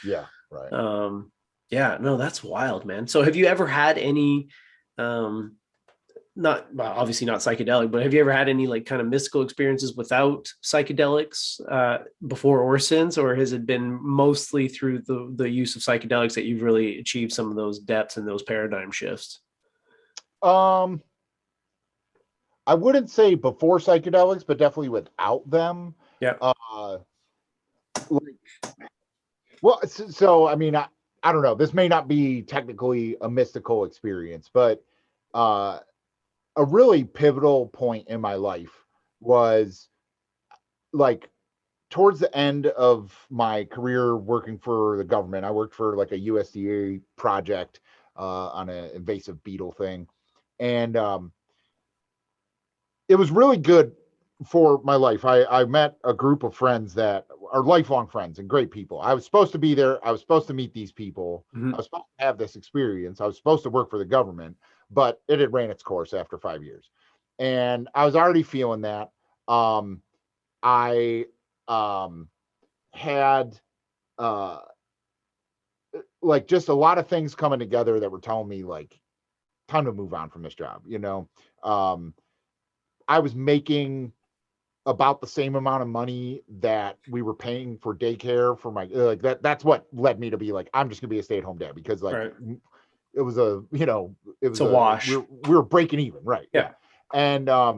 Yeah. Right. Um, yeah, no, that's wild, man. So have you ever had any, um, not well, obviously not psychedelic, but have you ever had any like kind of mystical experiences without psychedelics before or since, or has it been mostly through the use of psychedelics that you've really achieved some of those depths and those paradigm shifts? Um, I wouldn't say before psychedelics, but definitely without them. Yeah. Uh, like, well, so I mean, I don't know. This may not be technically a mystical experience, but uh, a really pivotal point in my life was like towards the end of my career working for the government, I worked for like a USDA project on an invasive beetle thing. And it was really good for my life. I met a group of friends that are lifelong friends and great people. I was supposed to be there. I was supposed to meet these people. I Mhm. was supposed to have this experience. I was supposed to work for the government, but it had ran its course after 5 years. And I was already feeling that. Um, I um, had uh, like just a lot of things coming together that were telling me like time to move on from this job. Um, I was making about the same amount of money that we were paying for daycare for my like that's what led me to be like I'm just gonna be a stay-at-home dad because like Right. it was a it It's was a a wash. we were breaking even, right? Yeah. Yeah.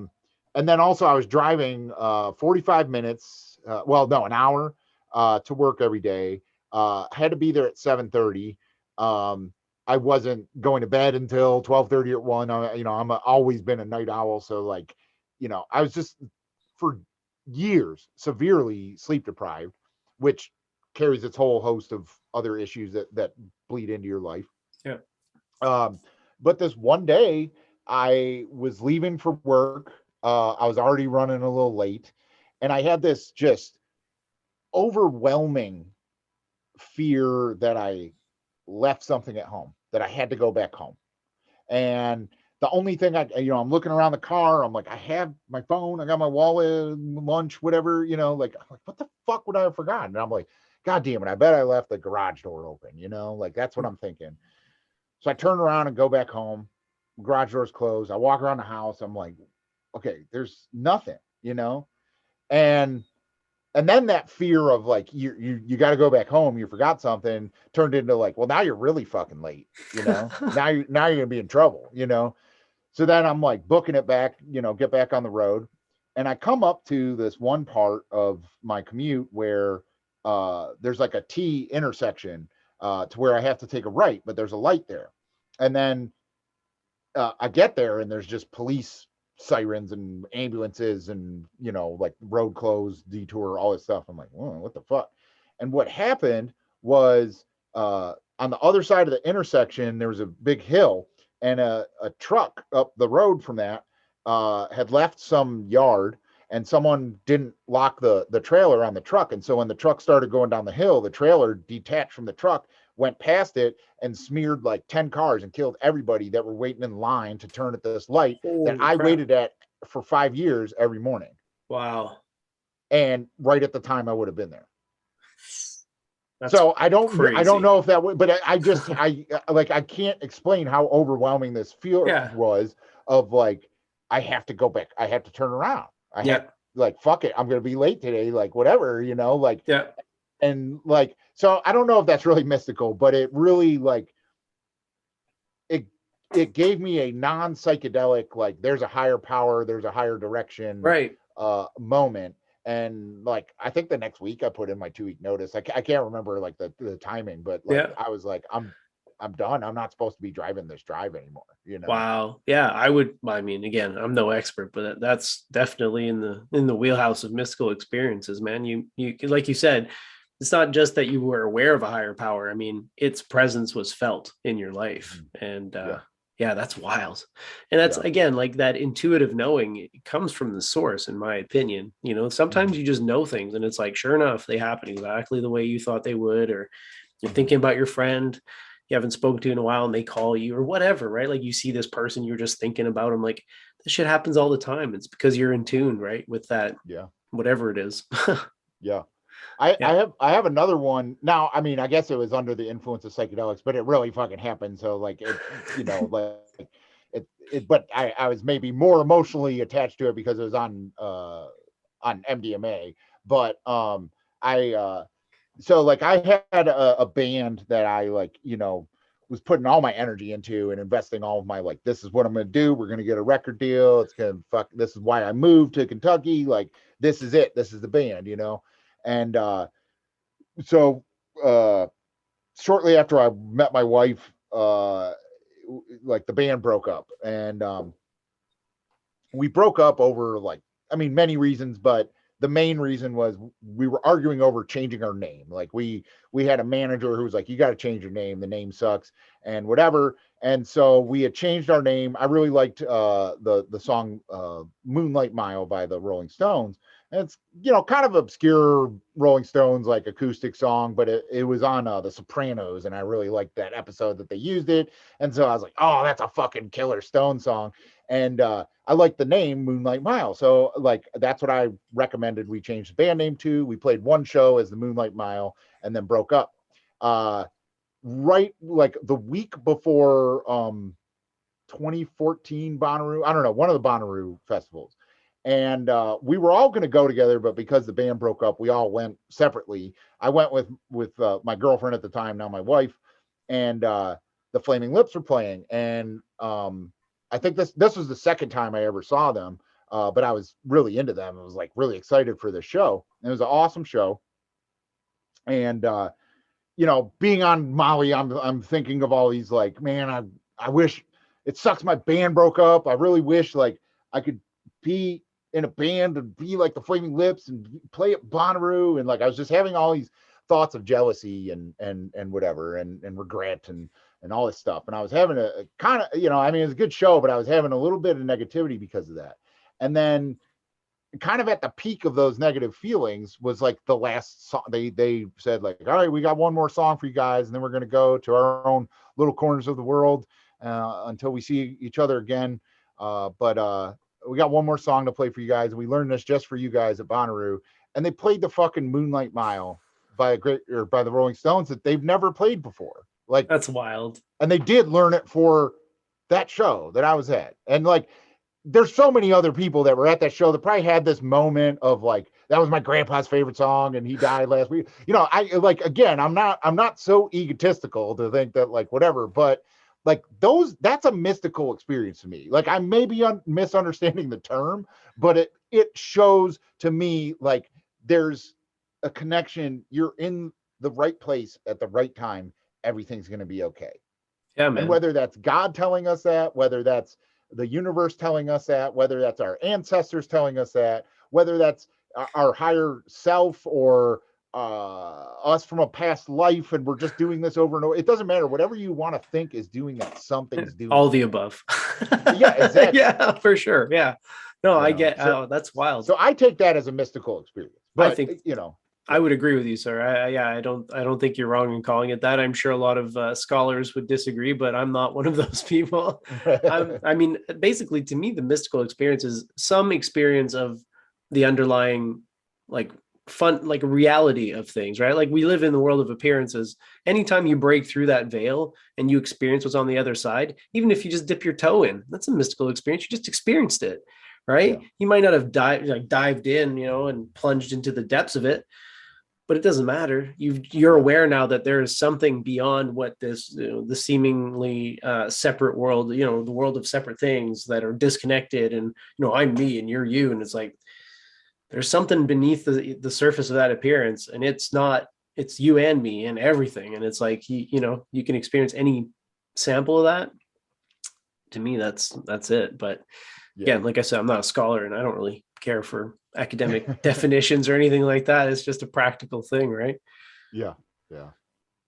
And then also I was driving 45 minutes well no an hour to work every day. Had to be there at 7:30. um I wasn't going to bed until 12:30 at 1. I'm always been a night owl, so like I was just for years severely sleep deprived, which carries its whole host of other issues that bleed into your life. Yeah. Um, but this one day, I was leaving for work. I was already running a little late, and I had this just overwhelming fear that I left something at home, that I had to go back home. And the only thing I'm looking around the car. I'm like, I have my phone, I got my wallet, lunch, whatever. Like, I'm like, what the fuck would I have forgotten? And I'm like, God damn it, I bet I left the garage door open. Like that's what I'm thinking. So I turn around and go back home. Garage door's closed. I walk around the house. I'm like, okay, there's nothing. And and then that fear of like you got to go back home, you forgot something, turned into like, well, now you're really fucking late. Now you're gonna be in trouble. So then I'm like booking it back, get back on the road. And I come up to this one part of my commute where there's like a T intersection to where I have to take a right, but there's a light there. And then I get there and there's just police sirens and ambulances and, like road closed, detour, all this stuff. I'm like, whoa, what the fuck? And what happened was on the other side of the intersection, there was a big hill, and a truck up the road from that had left some yard, and someone didn't lock the trailer on the truck. And so when the truck started going down the hill, the trailer detached from the truck, went past it, and smeared like 10 cars and killed everybody that were waiting in line to turn at this light that Holy I crap. waited at for 5 years every morning. Wow. And right at the time I would have been there. That's So I don't crazy. know if that would, but I can't explain how overwhelming this feel Yeah. was of like, I have to go back. I have to turn around. I have Yeah. like, fuck it. I'm going to be late today. Like whatever, like, Yeah. and like, so I don't know if that's really mystical, but it really like, it, it gave me a non psychedelic, like there's a higher power, there's a higher direction Right. moment. And like I think the next week I put in my 2 week notice. I can't remember like the timing, but like Yeah. I was like, I'm done. I'm not supposed to be driving this drive anymore. Wow. Yeah, I mean, again, I'm no expert, but that's definitely in the wheelhouse of mystical experiences, man. You like you said, it's not just that you were aware of a higher power. I mean, its presence was felt in your life. Mhm. And Yeah, yeah, that's wild. And that's yeah. again like that intuitive knowing, it comes from the source, in my opinion. Sometimes Mhm. you just know things and it's like, sure enough, they happen exactly the way you thought they would, or you're Mhm. thinking about your friend you haven't spoken to in a while and they call you or whatever, right? Like you see this person you're just thinking about them, like this shit happens all the time. It's because you're in tune, right? With that, Yeah, whatever it is. yeah. I, I Yeah. have I have another one now. I mean, I guess it was under the influence of psychedelics, but it really fucking happened. So like like but I was maybe more emotionally attached to it because it was on MDMA. But I so like I had a band that I like, was putting all my energy into and investing all of my like, this is what I'm gonna do. We're gonna get a record deal. It's gonna fuck. This is why I moved to Kentucky. Like this is it. This is the band. And so uh, shortly after I met my wife, like the band broke up, and we broke up over like, I mean, many reasons, but the main reason was we were arguing over changing our name. Like we had a manager who was like, you got to change your name. The name sucks and whatever. And so we had changed our name. I really liked the song Moonlight Mile by the Rolling Stones. And it's, you know, kind of obscure Rolling Stones like acoustic song, but it was on The Sopranos, and I really liked that episode that they used it. And so I was like, oh, that's a fucking killer Stone song. And I like the name Moonlight Mile. So like that's what I recommended we change the band name to. We played one show as the Moonlight Mile and then broke up. Right like the week before 2014 Bonnaroo, I don't know, one of the Bonnaroo festivals. And we were all going to go together, but because the band broke up, we all went separately. I went with my girlfriend at the time, now my wife, and the Flaming Lips were playing. And I think this was the second time I ever saw them, but I was really into them. I was like really excited for the show. It was an awesome show. And you know, being on Molly, I'm thinking of all these like, man, I wish, it sucks my band broke up. I really wish like I could be in a band and be like the Flaming Lips and play at Bonnaroo. And like I was just having all these thoughts of jealousy and whatever and regret and all this stuff. And I was having a kind of, you know, I mean, it was a good show, but I was having a little bit of negativity because of that. And then kind of at the peak of those negative feelings was like the last song. They said like, all right, we got one more song for you guys, and then we're going to go to our own little corners of the world until we see each other again. But we got one more song to play for you guys, and we learned this just for you guys at Bonnaroo. And they played the fucking Moonlight Mile by the Rolling Stones that they've never played before. Like That's wild. And they did learn it for that show that I was at. And like, there's so many other people that were at that show that probably had this moment of like, that was my grandpa's favorite song and he died last week. You know, I like, again, I'm not so egotistical to think that like whatever, but like that's a mystical experience to me. Like I may be misunderstanding the term, but it shows to me like there's a connection. You're in the right place at the right time. Everything's going to be okay. Yeah, man. And whether that's God telling us that, whether that's the universe telling us that, whether that's our ancestors telling us that, whether that's our higher self or us from a past life and we're just doing this over and over. It doesn't matter. Whatever you want to think is doing that. Something's doing all the above. Yeah, exactly. Yeah, for sure. Yeah. No, I get. So, that's wild. So I take that as a mystical experience. But I think, you know, I would agree with you, sir. I don't think you're wrong in calling it that. I'm sure a lot of scholars would disagree, but I'm not one of those people. I mean, basically, to me, the mystical experience is some experience of the underlying, like fun, like reality of things, right? Like we live in the world of appearances. Anytime you break through that veil and you experience what's on the other side, even if you just dip your toe in, that's a mystical experience. You just experienced it, right? Yeah. You might not have dived in, you know, and plunged into the depths of it, but it doesn't matter. You're aware now that there is something beyond what this, you know, the seemingly separate world, you know, the world of separate things that are disconnected. And, you know, I'm me and you're you. And it's like, there's something beneath the surface of that appearance. And it's you and me and everything. And it's like, you know, you can experience any sample of that. To me, that's it. But again, like I said, I'm not a scholar and I don't really care for academic definitions or anything like that. It's just a practical thing, right? Yeah,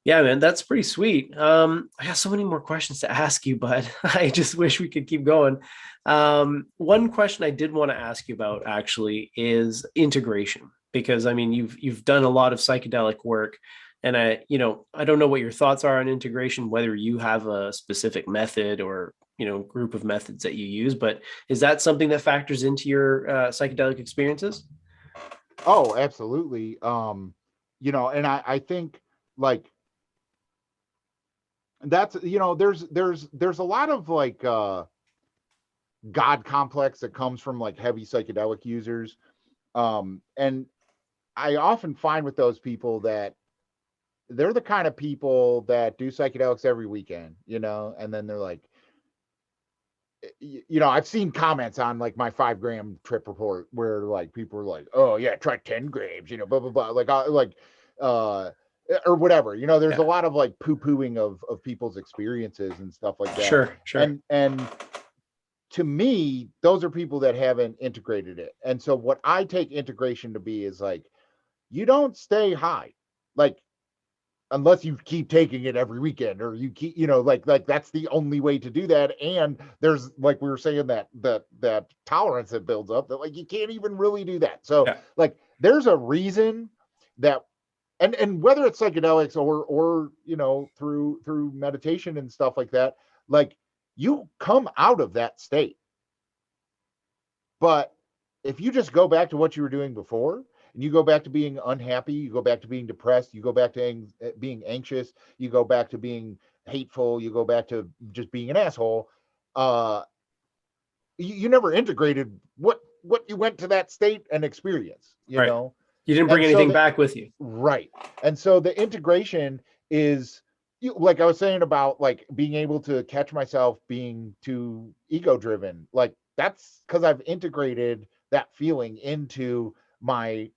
man, that's pretty sweet. I got so many more questions to ask you, but I just wish we could keep going. One question I did want to ask you about actually is integration, because I mean you've done a lot of psychedelic work, and I don't know what your thoughts are on integration, whether you have a specific method or, you know, group of methods that you use, but is that something that factors into your psychedelic experiences? Oh, absolutely. You know, and I think like that's, you know, there's a lot of like God complex that comes from like heavy psychedelic users. And I often find with those people that they're the kind of people that do psychedelics every weekend, you know, and then they're like, you know, I've seen comments on like my 5-gram trip report where like people are like, oh yeah, try 10 grams, you know, blah, blah, blah. Or whatever, you know, there's a lot of like poo-pooing of people's experiences and stuff like that. Sure. And to me, those are people that haven't integrated it. And so what I take integration to be is like, you don't stay high. Like, unless you keep taking it every weekend, or you keep, like that's the only way to do that. And there's, like we were saying, that tolerance that builds up, that like you can't even really do that. So Yeah. like there's a reason that, and whether it's psychedelics or through meditation and stuff like that, like you come out of that state. But if you just go back to what you were doing before, and you go back to being unhappy, you go back to being depressed, you go back to being anxious, you go back to being hateful, you go back to just being an asshole, uh, you never integrated what you went to that state and experience, Right. You didn't bring And so anything back with you. right. And so the integration is, like I was saying about like being able to catch myself being too ego driven. Like that's because I've integrated that feeling into my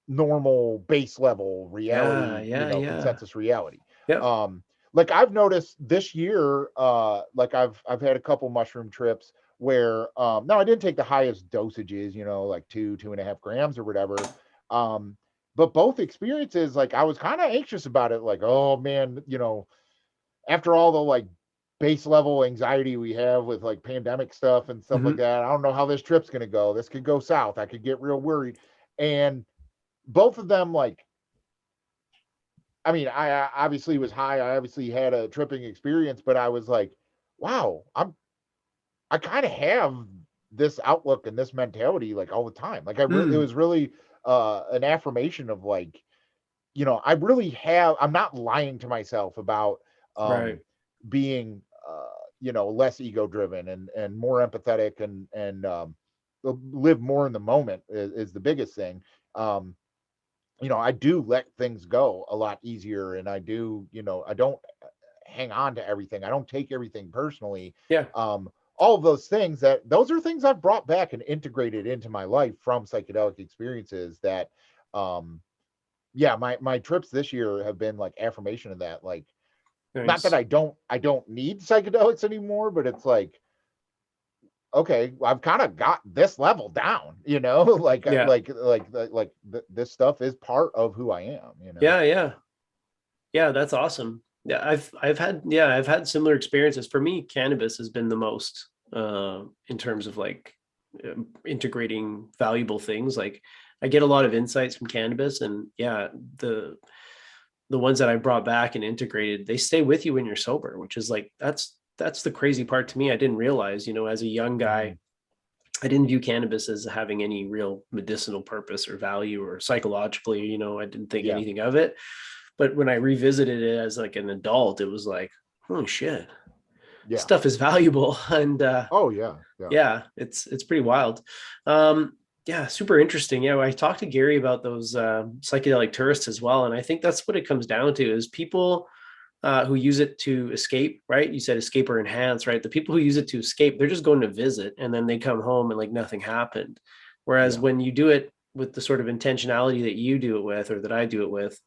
normal base level Yeah. reality, Yeah. Yeah. consensus reality. Yep. Um, like I've noticed this year, like I've had a couple mushroom trips where now I didn't take the highest dosages, like 2.5 grams or whatever. Um, but both experiences, like I was kind of anxious about it, like, oh man, after all the like base level anxiety we have with like pandemic stuff and stuff like Hmm. that, I don't know how this trip's going to go. This could go south. I could get real worried. And both of them, like, I mean, I obviously was high. I obviously had a tripping experience, but I was like, wow, I kind of have this outlook and this mentality like all the time. Like it Mm. was really an affirmation of like, I really have, I'm not lying to myself about um, Right. being, less ego driven and more empathetic and live more in the moment is the biggest thing. Um, I do let things go a lot easier, and I do, I don't hang on to everything. I don't take everything personally. Yeah. All of those things, those are things I've brought back and integrated into my life from psychedelic experiences that, um, yeah, my trips this year have been like affirmation of that. Like, not that Nice. I don't need psychedelics anymore, but it's like, okay, I've kind of got this level down, like Yeah. this stuff is part of who I am. Yeah. Yeah. Yeah. That's awesome. Yeah. I've had similar experiences. For me, cannabis has been the most, in terms of like integrating valuable things. Like I get a lot of insights from cannabis, and yeah, the ones that I brought back and integrated, they stay with you when you're sober, which is like, that's the crazy part to me. I didn't realize, as a young Mhm. guy, I didn't view cannabis as having any real medicinal purpose or value, or psychologically, I didn't think Yeah, anything of it. But when I revisited it as like an adult, it was like, holy shit, yeah. stuff is valuable. And Oh yeah, yeah. yeah, it's pretty wild. um yeah, super interesting. Yeah, I talked to Gary about those psychedelic tourists as well, and I think that's what it comes down to, is people who use it to escape, right? You said escape or enhance, right? The people who use it to escape, they're just going to visit, and then they come home and like nothing happened. Whereas Yeah. when you do it with the sort of intentionality that you do it with, or that I do it with,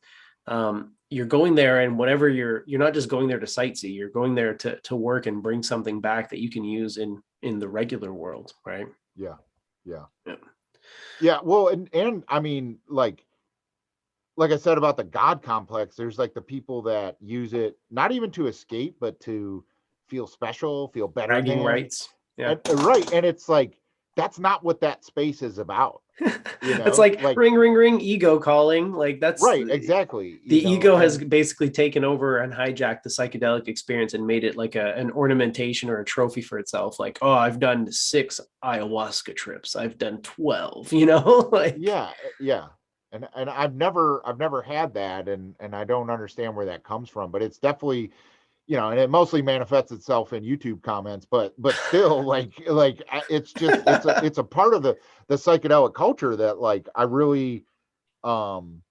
you're going there, and whatever you're not just going there to sightsee, you're going there to work and bring something back that you can use in the regular world, right? Yeah. Yeah. Yeah. Yeah. Well, and I mean, like I said about the God complex, there's like the people that use it not even to escape, but to feel special, feel better Bragging than, rights. Yeah. and right. And it's like that's not what that space is about, It's like like ring, ring, ring, ego calling. Like that's right, exactly, the ego has and basically taken over and hijacked the psychedelic experience and made it like an ornamentation or a trophy for itself. Like, oh, I've done 6 ayahuasca trips. I've done 12, like, yeah, yeah. And I've never had that, and I don't understand where that comes from, but it's definitely, and it mostly manifests itself in YouTube comments, but still, it's just it's a part of the psychedelic culture that like I really um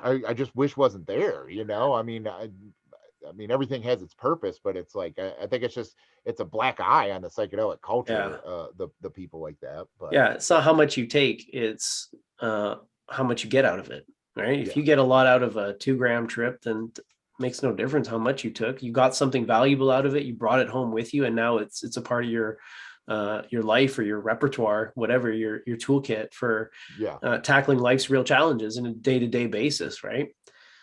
I just wish wasn't there. I mean everything has its purpose, but it's like I think it's a black eye on the psychedelic yeah. culture, the people like that, but Yeah. It's not how much you take, it's how much you get out of it. Right. If yeah, you get a lot out of a 2 gram trip, then makes no difference how much you took. You got something valuable out of it. You brought it home with you, and now it's a part of your life or your repertoire, whatever, your toolkit for Yeah. tackling life's real challenges in a day-to-day basis, right?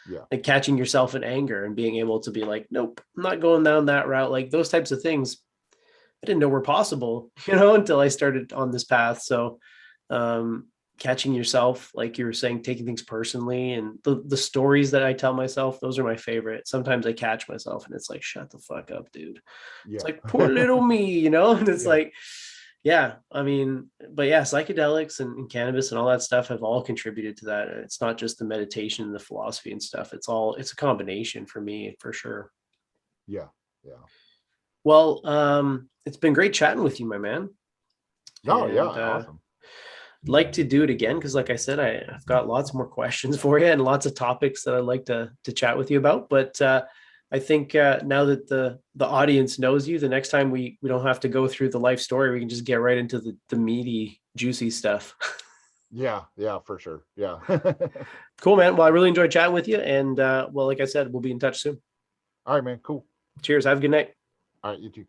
Yeah. Like catching yourself in anger and being able to be like, nope, I'm not going down that route. Like those types of things I didn't know were possible, until I started on this path. So um, catching yourself, like you were saying, taking things personally, and the stories that I tell myself, those are my favorite. Sometimes I catch myself and it's like, shut the fuck up, dude. It's Yeah. like, poor little me, and it's Yeah. like, yeah, I mean, but yeah, psychedelics and cannabis and all that stuff have all contributed to that. And it's not just the meditation and the philosophy and stuff. It's a combination for me, for sure. Yeah. Yeah. Well, it's been great chatting with you, my man. No, yeah, And awesome. I'd like to do it again because, like I said, I've got lots more questions for you and lots of topics that I'd like to chat with you about. But I think now that the audience knows you, the next time we don't have to go through the life story, we can just get right into the meaty, juicy stuff. Yeah, yeah, for sure. Yeah. Cool, man. Well, I really enjoyed chatting with you, and well, like I said, we'll be in touch soon. All right, man. Cool. Cheers. Have a good night. All right, you too.